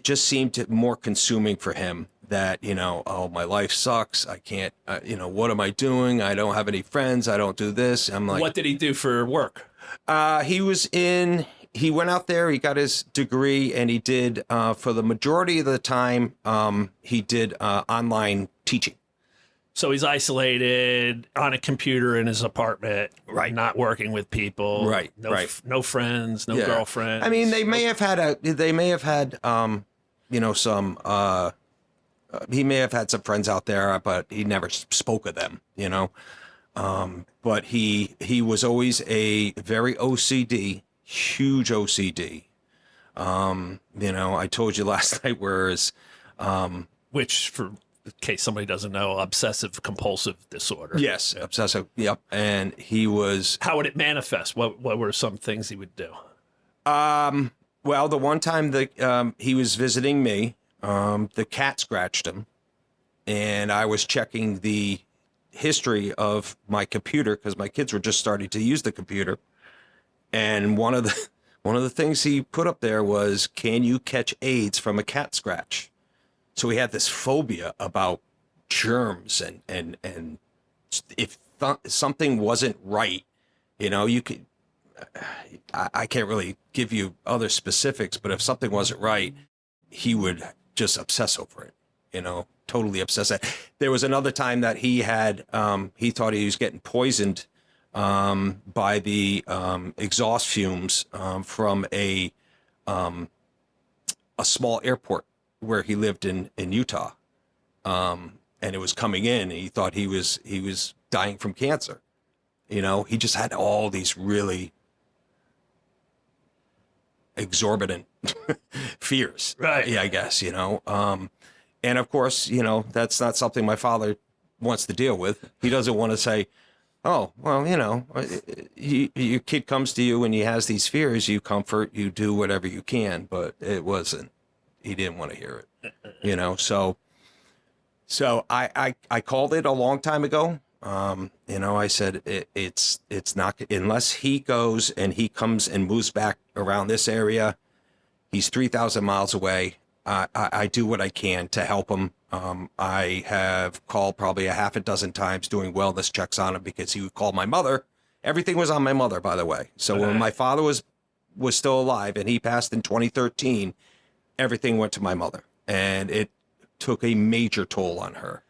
just seemed more consuming for him that, my life sucks. I can't, what am I doing? I don't have any friends. I don't do this. I'm like, what did he do for work? He went out there, he got his degree, and he did, for the majority of the time, he did online teaching. So he's isolated on a computer in his apartment, right? Not working with people, right? No friends, no girlfriend. I mean, they may have had some. He may have had some friends out there, but he never spoke of them. But he was always a very OCD. huge OCD. I told you last night, whereas, which, for in case somebody doesn't know, obsessive compulsive disorder. yes, obsessive. Yep. And he was, How would it manifest? What were some things he would do? well, the one time that, he was visiting me, the cat scratched him, and I was checking the history of my computer because my kids were just starting to use the computer. And one of the things he put up there was, can you catch AIDS from a cat scratch? So he had this phobia about germs and if something wasn't right, you could, I can't really give you other specifics, but if something wasn't right, he would just obsess over it, totally obsessed. There was another time that he had, he thought he was getting poisoned by the exhaust fumes from a small airport where he lived in Utah, and it was coming in. And he thought he was dying from cancer. He just had all these really exorbitant fears, Right? Yeah, I guess. And of course, that's not something my father wants to deal with. He doesn't want to say, oh, well, your kid comes to you and he has these fears, you comfort, you do whatever you can, but he didn't want to hear it, So I called it a long time ago. I said, it's not, unless he goes and he comes and moves back around this area, he's 3,000 miles away. I do what I can to help him. I have called probably a half a dozen times doing wellness checks on him because he would call my mother. Everything was on my mother, by the way. So when my father was still alive and he passed in 2013, everything went to my mother, and it took a major toll on her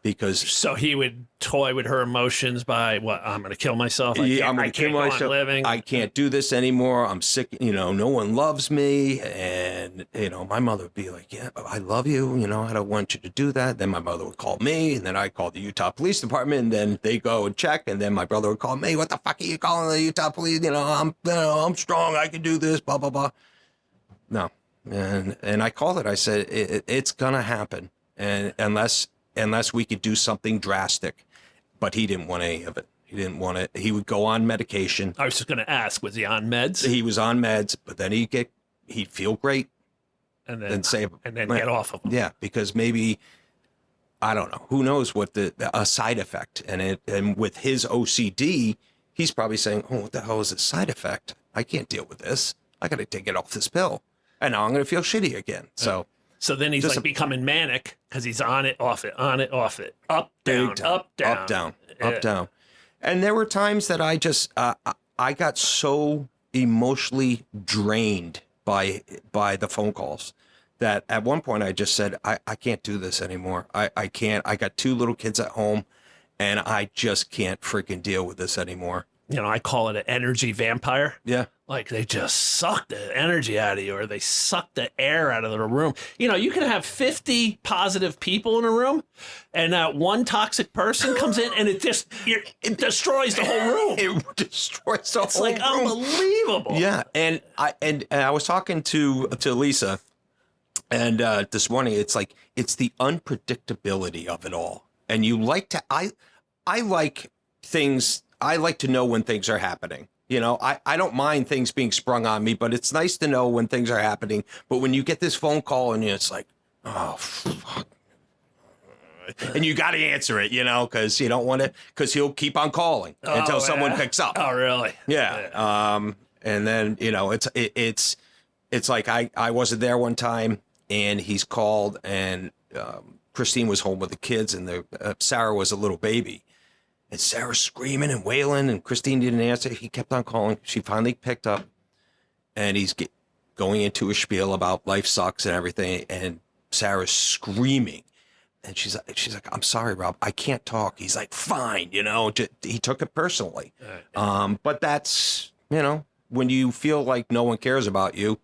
because. So he would toy with her emotions by, what, I'm going to kill myself. I'm going to kill myself. Go on living. I can't do this anymore. I'm sick. No one loves me. And, my mother would be like, yeah, I love you. I don't want you to do that. Then my mother would call me, and then I called the Utah Police Department, and then they go and check. And then my brother would call me. What the fuck are you calling the Utah Police? I'm strong. I can do this, blah, blah, blah. No. And I called it. I said, it's going to happen. And unless we could do something drastic. But he didn't want any of it. He didn't want it. He would go on medication. I was just going to ask, was he on meds? He was on meds, but then he'd feel great and then get off of them. Yeah, because maybe, I don't know, who knows what a side effect. And with his OCD, he's probably saying, oh, what the hell is a side effect? I can't deal with this. I got to get off this pill. And now I'm going to feel shitty again. So then he's becoming manic because he's on it, off it, up, down, up, down, up, down, up, down. And there were times that I just, I got so emotionally drained by the phone calls that at one point I just said, I can't do this anymore. I can't. I got 2 little kids at home, and I just can't freaking deal with this anymore. I call it an energy vampire. Yeah. Like they just suck the energy out of you, or they suck the air out of the room. You can have 50 positive people in a room, and that one toxic person comes in, and it destroys the whole room. It destroys the whole room. It's like unbelievable. Yeah, and I was talking to Lisa, and this morning it's the unpredictability of it all, and I like things. I like to know when things are happening. I don't mind things being sprung on me, but it's nice to know when things are happening. But when you get this phone call and it's like, oh, fuck. And you got to answer it, because you don't want to, because he'll keep on calling until someone picks up. Oh, really? Yeah. And then, it's like I wasn't there one time, and he's called, and Christine was home with the kids, and Sarah was a little baby. And Sarah's screaming and wailing, and Christine didn't answer. He kept on calling. She finally picked up, and he's going into a spiel about life sucks and everything. And Sarah's screaming, and she's like, "I'm sorry, Rob, I can't talk." He's like, "Fine," he took it personally. But that's, when you feel like no one cares about you,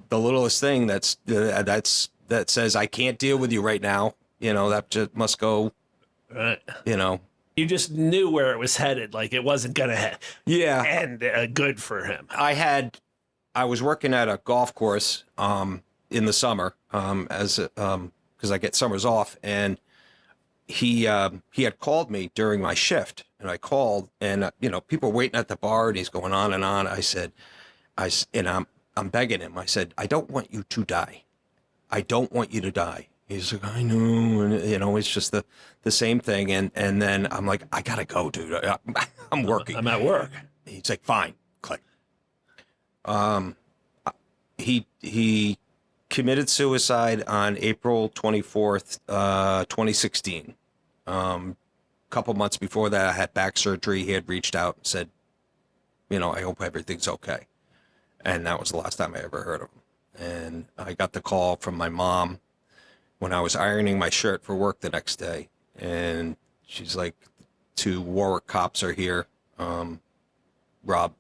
the littlest thing that says I can't deal with you right now, that just must go. Right. You just knew where it was headed. Like it wasn't going to Yeah. end good for him. I was working at a golf course in the summer because I get summers off, and he had called me during my shift, and I called, and people were waiting at the bar, and he's going on and on. I said, I'm begging him. I said, I don't want you to die. I don't want you to die. He's like, I know, and it's just the same thing. And then I'm like, I gotta go, dude. I'm working. I'm at work. He's like, fine, click. He committed suicide on April 24th, 2016. Couple months before that, I had back surgery. He had reached out and said, I hope everything's okay. And that was the last time I ever heard of him. And I got the call from my mom when I was ironing my shirt for work the next day. And she's like, 2 Warwick cops are here. Rob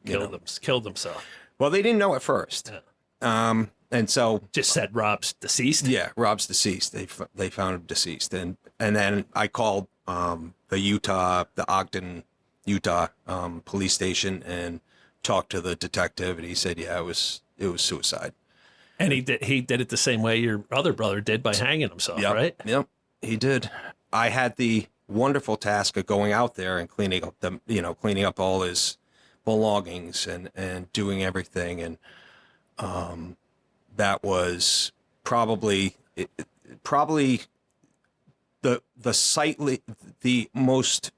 Killed himself. Well, they didn't know at first. Yeah. And so Just said Rob's deceased. yeah, Rob's deceased. They found him deceased. And then I called the Ogden, Utah police station and talked to the detective, and he said, yeah, it was suicide. And he did it the same way your other brother did by hanging himself, right? Yep, he did. I had the wonderful task of going out there and cleaning up all his belongings and doing everything. And that was probably the most,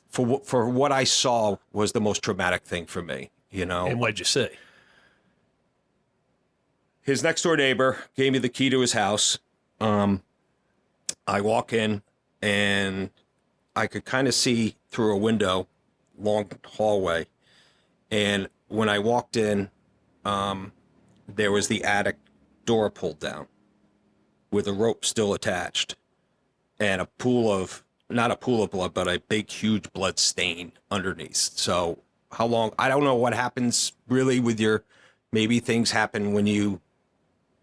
for what I saw, was the most traumatic thing for me, And what'd you say? His next door neighbor gave me the key to his house. I walk in and I could kind of see through a window, long hallway. And when I walked in, there was the attic door pulled down with a rope still attached and not a pool of blood, but a big, huge blood stain underneath. So how long, I don't know what happens really with maybe things happen when you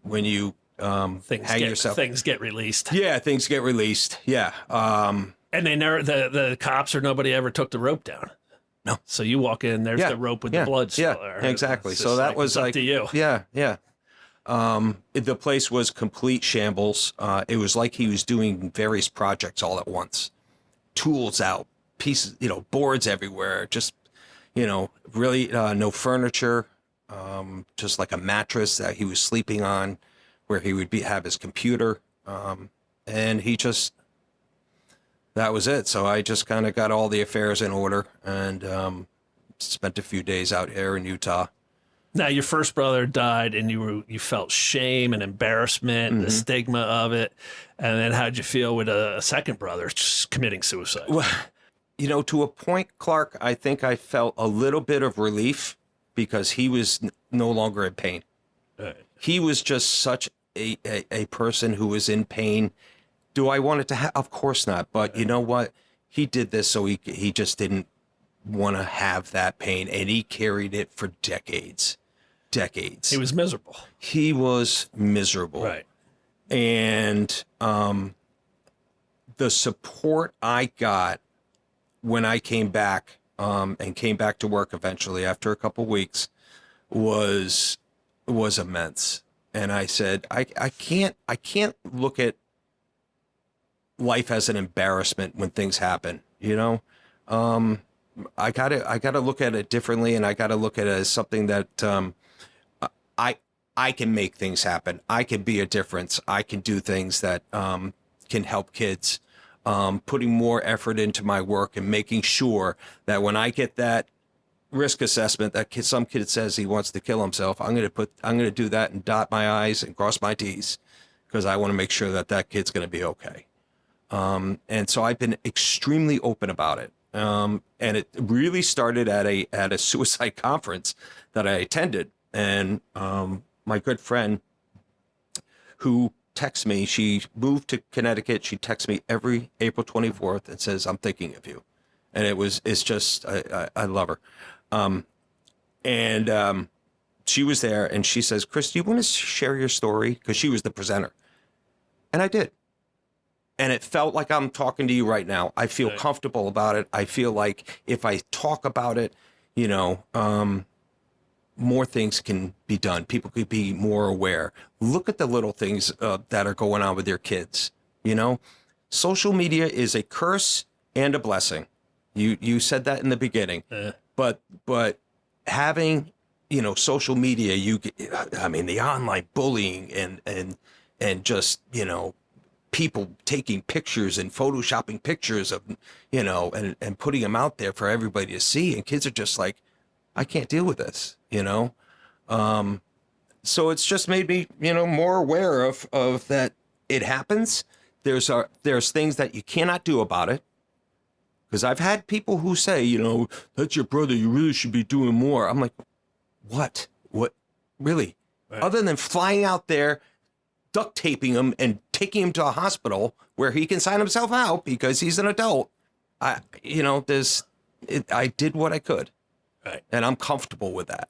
hang yourself. Things get released. Yeah, things get released. Yeah. And they never, the cops or nobody ever took the rope down. No. So you walk in, there's the rope with the blood still there. Exactly. It's So just that was it's up to you. Yeah. The place was complete shambles. It was like he was doing various projects all at once. Tools out, pieces, boards everywhere. Just, really no furniture. Just like a mattress that he was sleeping on, where he would have his computer. And that was it. So I just kind of got all the affairs in order and spent a few days out here in Utah. Now, your first brother died, and you felt shame and embarrassment, the stigma of it. And then how'd you feel with a second brother just committing suicide? Well, to a point, Clark, I think I felt a little bit of relief because he was no longer in pain. Right. He was just such a person who was in pain. Do I want it to happen? Of course not. But you know what? He did this so he just didn't want to have that pain, and he carried it for decades. He was miserable. He was miserable. Right. And the support I got when I came back and came back to work eventually after a couple weeks was immense. And I said, I can't look at life as an embarrassment when things happen, I gotta look at it differently, and I gotta look at it as something that I can make things happen. I can be a difference. I can do things that can help kids. Putting more effort into my work and making sure that when I get that risk assessment that some kid says he wants to kill himself, I'm gonna do that and dot my I's and cross my T's, because I want to make sure that kid's gonna be okay. And so I've been extremely open about it. And it really started at a suicide conference that I attended. And my good friend who texts me, she moved to Connecticut. She texts me every April 24th and says, I'm thinking of you. And it's just, I love her. And she was there and she says, Chris, do you want to share your story? Because she was the presenter. And I did. And it felt like I'm talking to you right now. I feel comfortable about it. I feel like if I talk about it, more things can be done. People could be more aware. Look at the little things that are going on with your kids. Social media is a curse and a blessing. You said that in the beginning, but having, social media, the online bullying and just, people taking pictures and photoshopping pictures of, and putting them out there for everybody to see. And kids are just like, I can't deal with this, So it's just made me, more aware of that it happens. There's things that you cannot do about it. Because I've had people who say, that's your brother, you really should be doing more. I'm like, what? What? Really? Right. Other than flying out there, duct taping him and taking him to a hospital where he can sign himself out because he's an adult. I did what I could. Right. And I'm comfortable with that.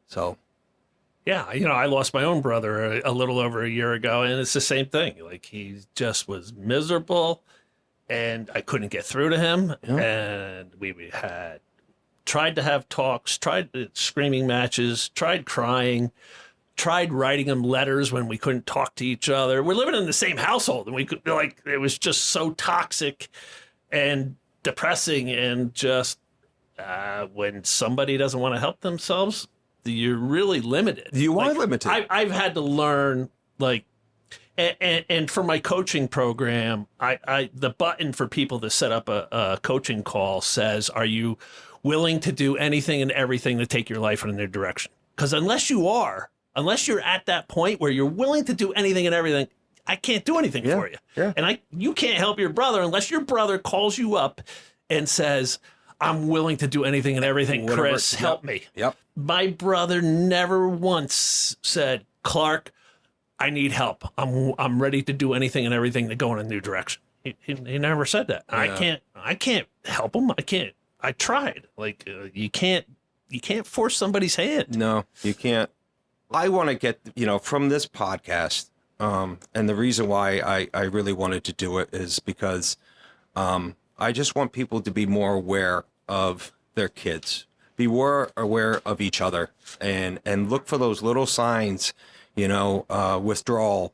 So. Yeah, I lost my own brother a little over a year ago, and it's the same thing. Like, he just was miserable, and I couldn't get through to him. Yeah. And we had tried to have talks, tried screaming matches, tried crying, tried writing him letters when we couldn't talk to each other. We're living in the same household, and it was just so toxic and depressing, and just when somebody doesn't want to help themselves, you're really limited. You are limited. I've had to learn, and for my coaching program, the button for people to set up a coaching call says, are you willing to do anything and everything to take your life in a new direction? Because unless you're at that point where you're willing to do anything and everything, I can't do anything for you. Yeah. And you can't help your brother unless your brother calls you up and says, I'm willing to do anything and everything. Whatever. Chris, help me. Yep. My brother never once said, Clark, I need help. I'm ready to do anything and everything to go in a new direction. He never said that. Yeah. I can't help him. I tried. You can't force somebody's hand. No, you can't. I want to get, from this podcast, and the reason why I really wanted to do it is because I just want people to be more aware of their kids, be more aware of each other, and look for those little signs, withdrawal,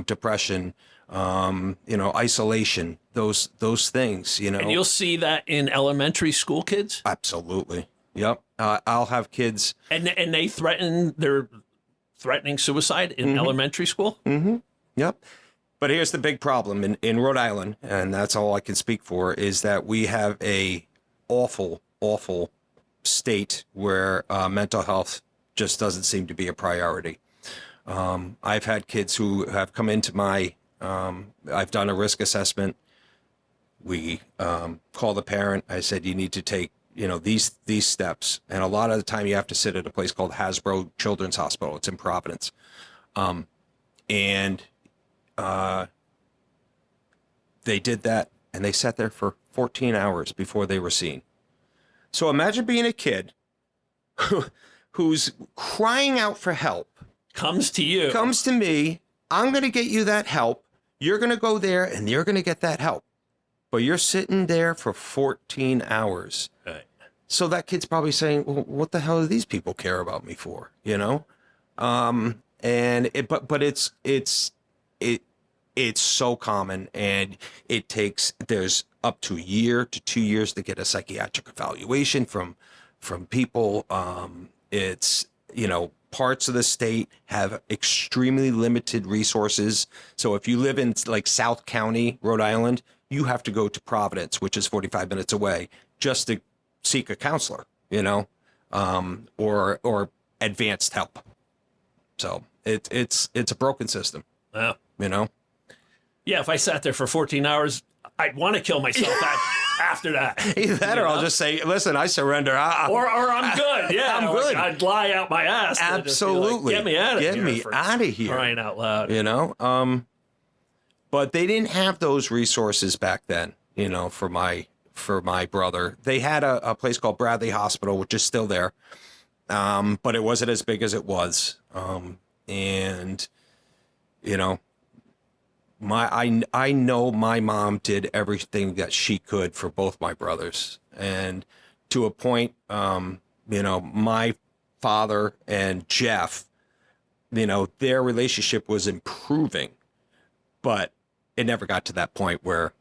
depression, isolation, those things, And you'll see that in elementary school kids? Absolutely. Yep. I'll have kids. And they're threatening suicide in elementary school? Mm-hmm. Yep. But here's the big problem in Rhode Island, and that's all I can speak for, is that we have a awful, awful state where mental health just doesn't seem to be a priority. I've had kids who have come into I've done a risk assessment. We call the parent. I said, you need to take, these steps. And a lot of the time you have to sit at a place called Hasbro Children's Hospital. It's in Providence. They did that, and they sat there for 14 hours before they were seen. So imagine being a kid who's crying out for help. Comes to me. I'm going to get you that help. You're going to go there, and you're going to get that help. But you're sitting there for 14 hours. Right. So that kid's probably saying, well, what the hell do these people care about me for? It's so common, and there's up to a year to 2 years to get a psychiatric evaluation from people. Parts of the state have extremely limited resources. So if you live in South County, Rhode Island, you have to go to Providence, which is 45 minutes away, just to seek a counselor, or advanced help. So it's a broken system. Wow. Yeah, if I sat there for 14 hours, I'd want to kill myself after that. Either that, or I'll just say, listen, I surrender. Or I'm good. Yeah, I'm good. I'd lie out my ass. Absolutely. Get me out of here. Get me out of here. Crying out loud. But they didn't have those resources back then, for my brother. They had a place called Bradley Hospital, which is still there. But it wasn't as big as it was. I know my mom did everything that she could for both my brothers, and to a point, my father and Jeff, their relationship was improving, but it never got to that point where,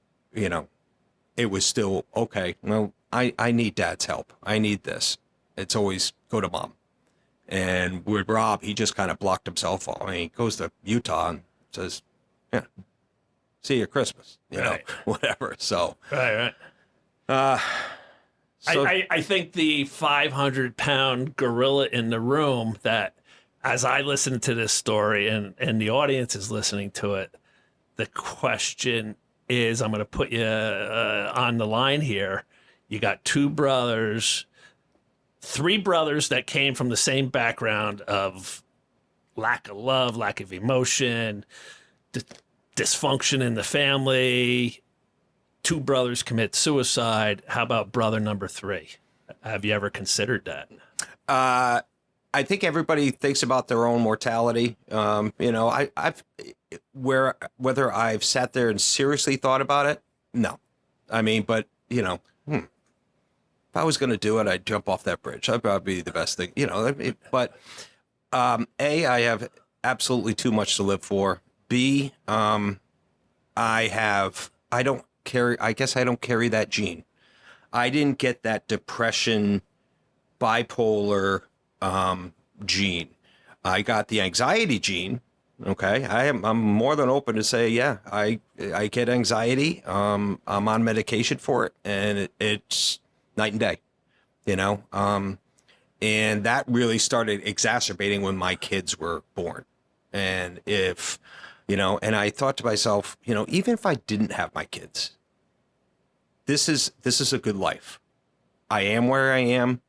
it was still okay. Well, I need dad's help. I need this. It's always go to mom. And with Rob, he just kind of blocked himself off. I mean, he goes to Utah and says, yeah, see you at Christmas, whatever. So, Right. So, I think the 500-pound gorilla in the room that, as I listen to this story and the audience is listening to it, the question is, I'm going to put you on the line here. You got three brothers that came from the same background of lack of love, lack of emotion, dysfunction in the family. 2 brothers commit suicide. How about brother number 3? Have you ever considered that? I think everybody thinks about their own mortality. Whether I've sat there and seriously thought about it, no. I mean, but if I was going to do it, I'd jump off that bridge. That'd probably be the best thing, But I have absolutely too much to live for. B, I don't carry that gene. I didn't get that depression, bipolar gene. I got the anxiety gene. Okay, I'm more than open to say, yeah, I get anxiety. I'm on medication for it, and it's night and day, and that really started exacerbating when my kids were born. And and I thought to myself, even if I didn't have my kids, this is a good life. I am where I am,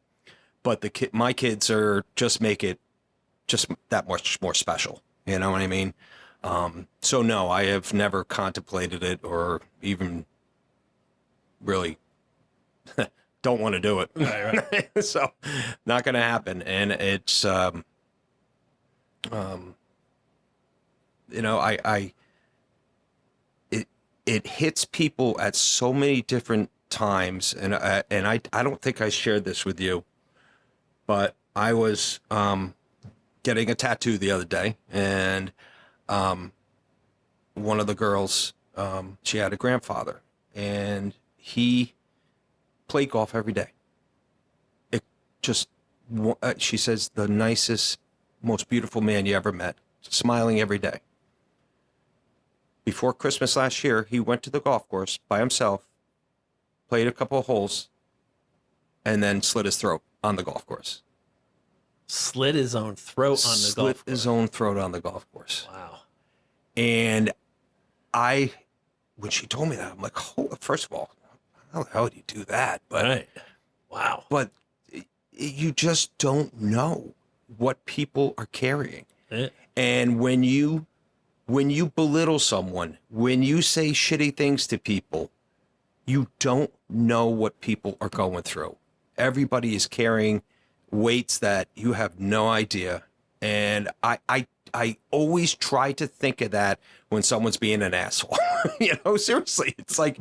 but my kids are make it just that much more special. You know what I mean? So no, I have never contemplated it or even really don't want to do it. Right. So not going to happen. And it's, it hits people at so many different times. And I don't think I shared this with you, but I was, getting a tattoo the other day, and one of the girls, she had a grandfather, and he played golf every day. She says, the nicest, most beautiful man you ever met, smiling every day. Before Christmas last year, he went to the golf course by himself, played a couple of holes, and then slit his throat on the golf course. Slit his own throat on the golf course. Slit his own throat on the golf course. Wow. And when she told me that, I'm like, first of all, how the hell do you do that? But, right. Wow. But you just don't know what people are carrying. Yeah. And when you belittle someone, when you say shitty things to people, you don't know what people are going through. Everybody is carrying weights that you have no idea. And I always try to think of that when someone's being an asshole. Seriously, it's like,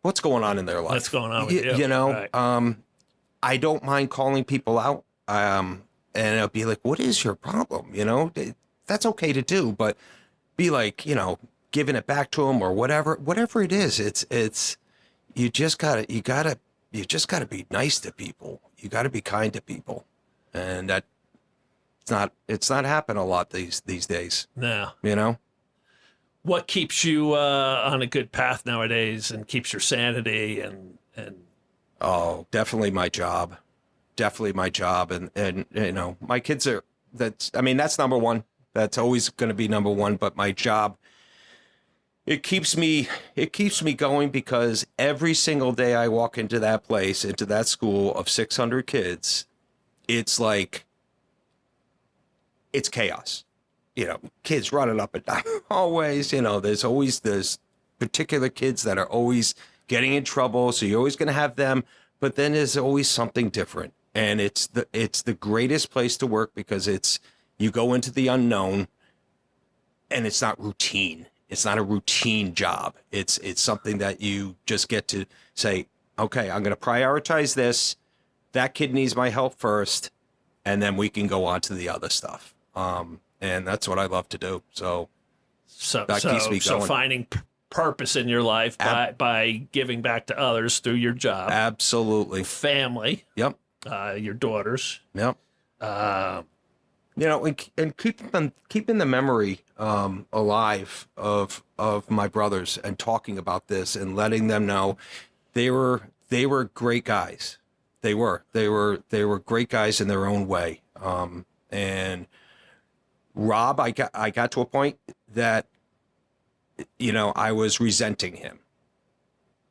what's going on in their life? What's going on with you? Right. I don't mind calling people out. And it'll be like, what is your problem? That's okay to do, but be like, giving it back to them or whatever it is. It's, you just gotta be nice to people. You got to be kind to people, and it's not happening a lot these days. No. What keeps you on a good path nowadays and keeps your sanity and Oh, definitely my job, and my kids are. That's number one. That's always going to be number one. But my job, it keeps me going, because every single day I walk into that place, into that school of 600 kids, it's like, it's chaos. Kids running up and down hallways. There's always this particular kids that are always getting in trouble. So you're always going to have them, but then there's always something different. And it's the greatest place to work, because you go into the unknown, and it's not routine. It's not a routine job. It's something that you just get to say, okay, I'm going to prioritize this. That kid needs my help first, and then we can go on to the other stuff. And that's what I love to do. So that keeps me going. So finding purpose in your life by giving back to others through your job. Absolutely. Family. Yep. Your daughters. Yep. And keeping the memory alive of my brothers and talking about this and letting them know they were great guys. They were great guys in their own way. And Rob, I got to a point that, I was resenting him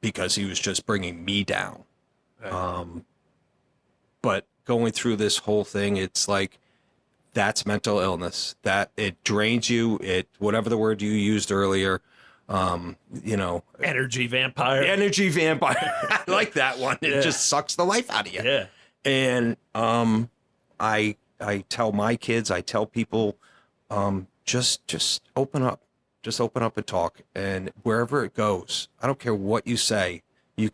because he was just bringing me down. Right. But going through this whole thing, it's like, that's mental illness, that it drains you. Whatever the word you used earlier, energy vampire. I like that one. It just sucks the life out of you. Yeah. And, I tell my kids, I tell people, just open up. Just open up and talk, and wherever it goes, I don't care what you say, you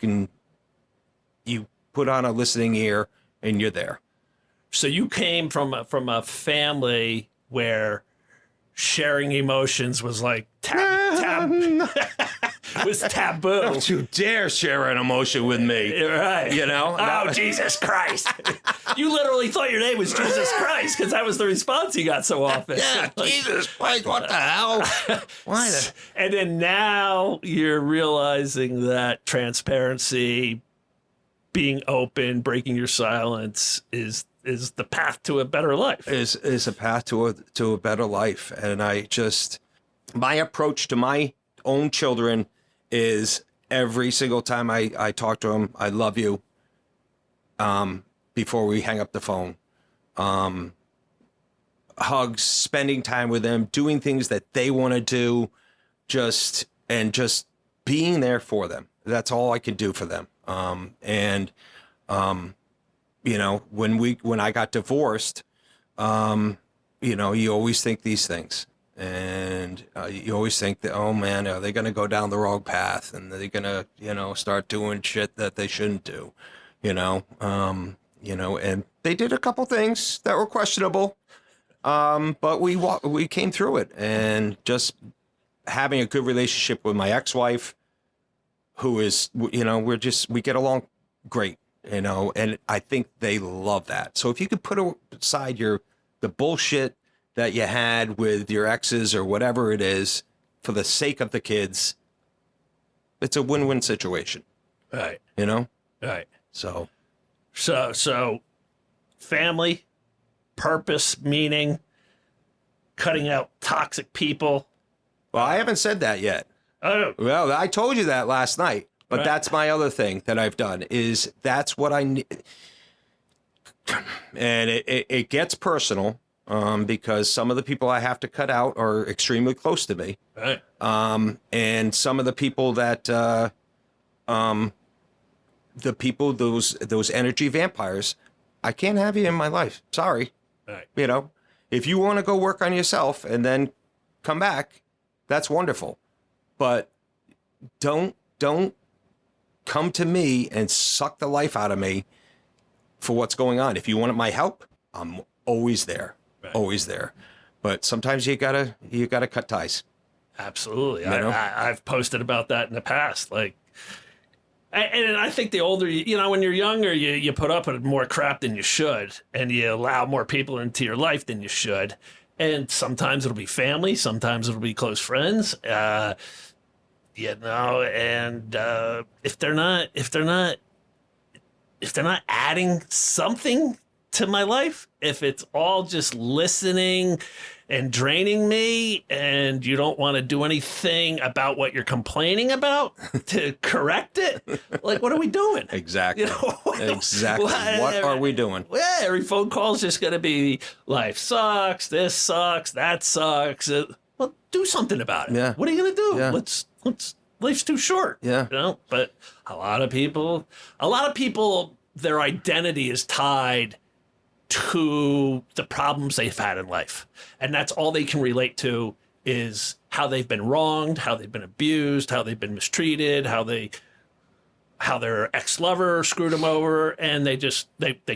put on a listening ear and you're there. So you came from a family where sharing emotions was like was taboo. Don't you dare share an emotion with me. Right. Oh, Jesus Christ. You literally thought your name was Jesus Christ because that was the response you got so often. Yeah, Jesus Christ, what the hell? Why? And then now you're realizing that transparency, being open, breaking your silence is the path to a better life. Is a path to a better life. And my approach to my own children is every single time I talk to them, I love you, before we hang up the phone. Hugs, spending time with them, doing things that they want to do, just being there for them. That's all I can do for them. When I got divorced, you always think these things. And you always think that, oh man, are they going to go down the wrong path? And they're going to, start doing shit that they shouldn't do, and they did a couple things that were questionable. But we came through it, and just having a good relationship with my ex-wife, who is, we get along great, and I think they love that. So if you could put aside the bullshit that you had with your exes or whatever it is, for the sake of the kids, it's a win-win situation. Right. Right. So family, purpose, meaning, cutting out toxic people. Well, I haven't said that yet. Oh. Well, I told you that last night, but right. That's my other thing that I've done is that's what I need. And it gets personal. Because some of the people I have to cut out are extremely close to me. Right. And some of the people that, those energy vampires, I can't have you in my life. Sorry. Right. If you want to go work on yourself and then come back, that's wonderful. But don't come to me and suck the life out of me for what's going on. If you want my help, I'm always there. Right. Always there. But sometimes you gotta cut ties. Absolutely. I've posted about that in the past. And I think the older when you're younger, you put up with more crap than you should, and you allow more people into your life than you should. And sometimes it'll be family, sometimes it'll be close friends. And if they're not adding something to my life, if it's all just listening and draining me, and you don't want to do anything about what you're complaining about to correct it, like, what are we doing? Exactly. Exactly. What are we doing? Yeah, every phone call is just going to be, life sucks, this sucks, that sucks. Well, do something about it. Yeah. What are you going to do? Yeah. Let's life's too short. Yeah. But a lot of people, their identity is tied to the problems they've had in life, and that's all they can relate to is how they've been wronged, how they've been abused, how they've been mistreated, how their ex-lover screwed them over, and they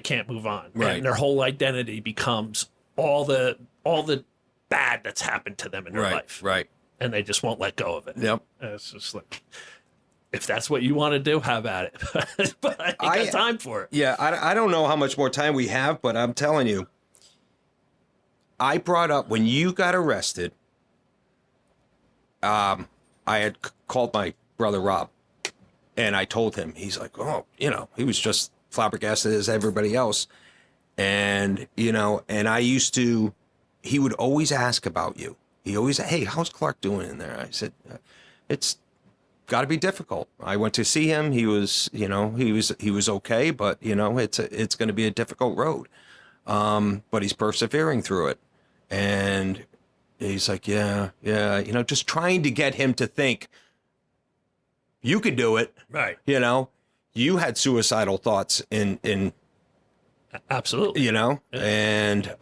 can't move on. Right. And their whole identity becomes all the bad that's happened to them in their life. Right. And they just won't let go of it. Yep. And it's just like, if that's what you want to do, have at it. But I ain't got time for it. Yeah, I don't know how much more time we have, but I'm telling you, I brought up when you got arrested, I had called my brother Rob, and I told him. He's like, oh, he was just flabbergasted as everybody else. And, and he would always ask about you. He always said, hey, how's Clark doing in there? I said, it's got to be difficult. I went to see him. He was, he was okay, but it's going to be a difficult road. But he's persevering through it. And he's like, yeah, just trying to get him to think you could do it. Right. You had suicidal thoughts in absolutely, yeah. And,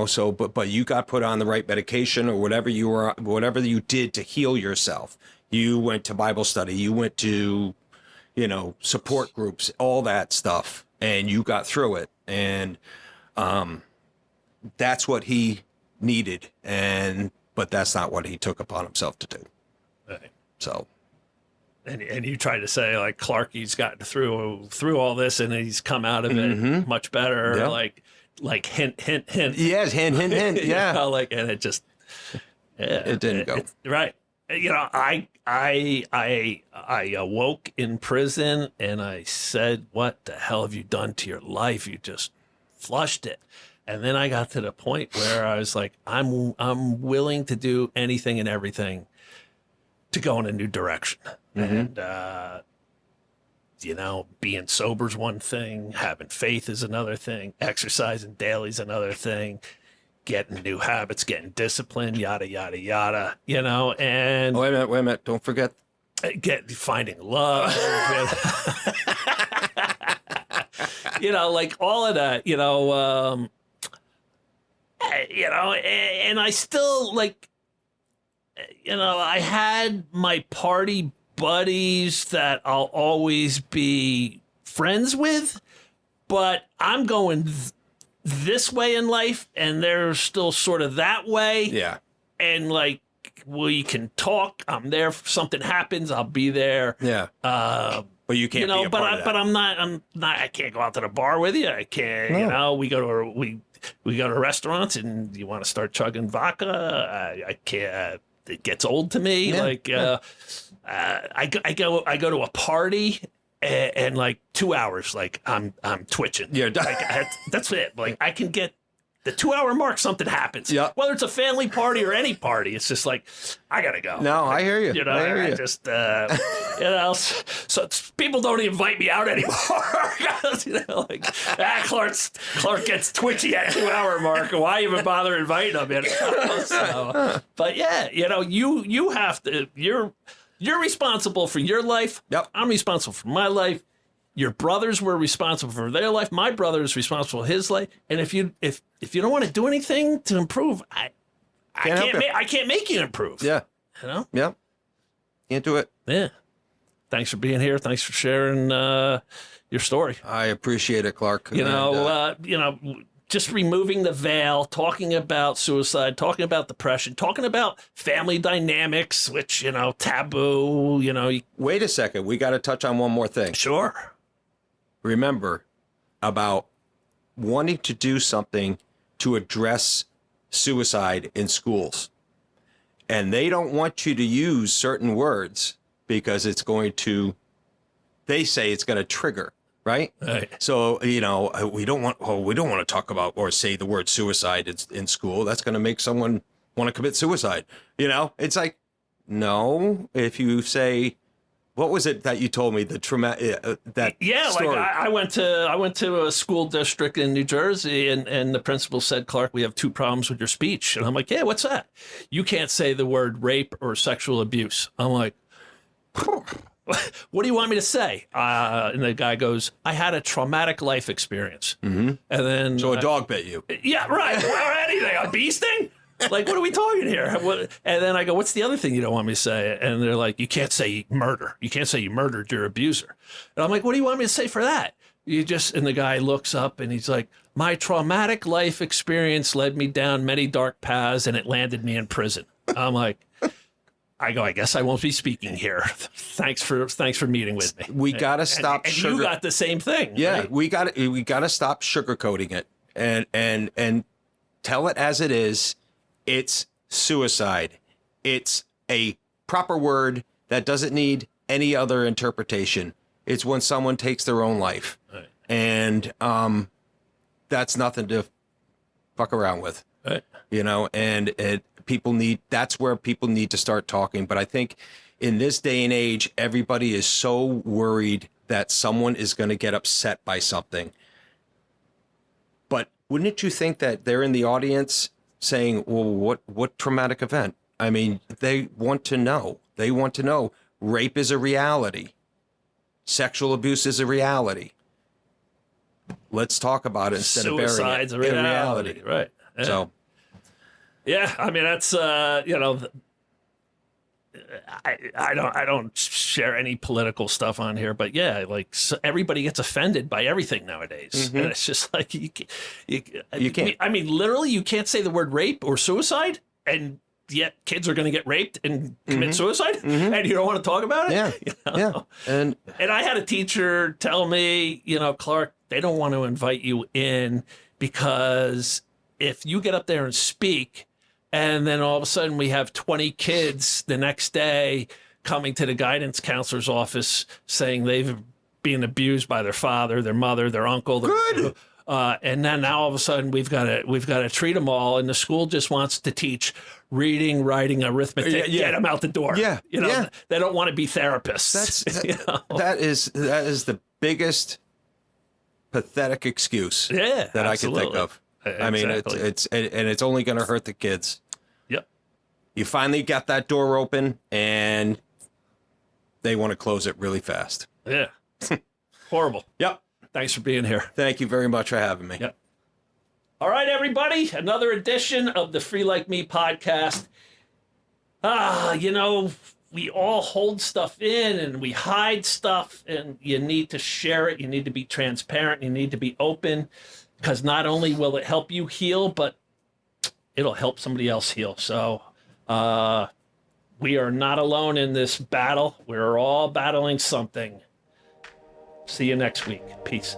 so, but you got put on the right medication or whatever you did to heal yourself. You went to Bible study, you went to, support groups, all that stuff, and you got through it. And, that's what he needed. But that's not what he took upon himself to do. Right. So. And you try to say like Clarky's gotten through all this and he's come out of it much better. Yep. Like hint. Yes, hint. Yeah. And it just, it didn't go. Right. I awoke in prison and I said, what the hell have you done to your life? You just flushed it. And then I got to the point where I was like, I'm willing to do anything and everything to go in a new direction. And, being sober's one thing, having faith is another thing, exercising daily is another thing, getting new habits, getting disciplined, yada, yada, yada, and... Wait a minute, don't forget. Finding love, like all of that, and I still I had my party buddies that I'll always be friends with, but I'm going this way in life and they're still sort of that way. Yeah. And we can talk. I'm there if something happens, I'll be there. Yeah. But you can't be a part of that. But I'm not, I can't go out to the bar with you. I can't, No. we go to restaurants and you want to start chugging vodka. I can't. It gets old to me. Yeah. I go to a party and 2 hours, I'm twitching. Yeah. That's it. I can get the 2 hour mark. Something happens. Yeah. Whether it's a family party or any party, it's just I gotta go. No, I hear you. I hear you. Just so people don't invite me out anymore. Clark gets twitchy at 2 hour mark. Why even bother inviting him? But yeah, you have to. You're responsible for your life. Yep. I'm responsible for my life. Your brothers were responsible for their life. My brother is responsible for his life. And if you don't want to do anything to improve, I can't make you improve. Yeah. Yeah. Can't do it. Yeah. Thanks for being here. Thanks for sharing your story. I appreciate it, Clark. Just removing the veil, talking about suicide, talking about depression, talking about family dynamics, which, taboo, Wait a second. We got to touch on one more thing. Sure. Remember about wanting to do something to address suicide in schools. And they don't want you to use certain words because they say it's going to trigger. Right. So, we don't want to talk about or say the word suicide in school. That's going to make someone want to commit suicide. It's no, if you say, what was it that you told me? The trauma, story. I went to a school district in New Jersey and the principal said, Clark, we have two problems with your speech. And I'm like, yeah, what's that? You can't say the word rape or sexual abuse. I'm like, what do you want me to say? And the guy goes, I had a traumatic life experience. Mm-hmm. And then... So a dog bit you. Yeah, right. Or anything. A bee sting? Like, what are we talking here? And then I go, what's the other thing you don't want me to say? And they're like, you can't say murder. You can't say you murdered your abuser. And I'm like, what do you want me to say for that? And the guy looks up and he's like, my traumatic life experience led me down many dark paths and it landed me in prison. I'm like, I guess I won't be speaking here. Thanks for meeting with me. We got to stop. And you got the same thing. Yeah, right? we got to stop sugarcoating it and tell it as it is. It's suicide. It's a proper word that doesn't need any other interpretation. It's when someone takes their own life. Right. And that's nothing to fuck around with. Right. And that's where people need to start talking. But I think in this day and age, everybody is so worried that someone is going to get upset by something. But wouldn't you think that they're in the audience saying, well, what traumatic event? I mean, they want to know. They want to know rape is a reality. Sexual abuse is a reality. Let's talk about it instead of burying it. Suicide's a reality. Right. Yeah. So, yeah, I mean, that's, I don't share any political stuff on here, but yeah, like everybody gets offended by everything nowadays. Mm-hmm. And it's just like, you can't. I mean, literally, you can't say the word rape or suicide, and yet kids are going to get raped and commit suicide, and you don't want to talk about it. Yeah, yeah. And I had a teacher tell me, Clark, they don't want to invite you in because if you get up there and speak, and then all of a sudden we have 20 kids the next day coming to the guidance counselor's office saying they've been abused by their father, their mother, their uncle. Good. And then now all of a sudden we've got to treat them all, and the school just wants to teach reading, writing, arithmetic. Yeah. Get them out the door. Yeah. They don't want to be therapists. That is the biggest pathetic excuse that absolutely. I can think of. Exactly. I mean, it's only going to hurt the kids. Yep. You finally got that door open, and they want to close it really fast. Yeah. Horrible. Yep. Thanks for being here. Thank you very much for having me. Yep. All right, everybody. Another edition of the Free Like Me podcast. We all hold stuff in and we hide stuff, and you need to share it. You need to be transparent. You need to be open, because not only will it help you heal, but it'll help somebody else heal. So we are not alone in this battle. We're all battling something. See you next week. Peace.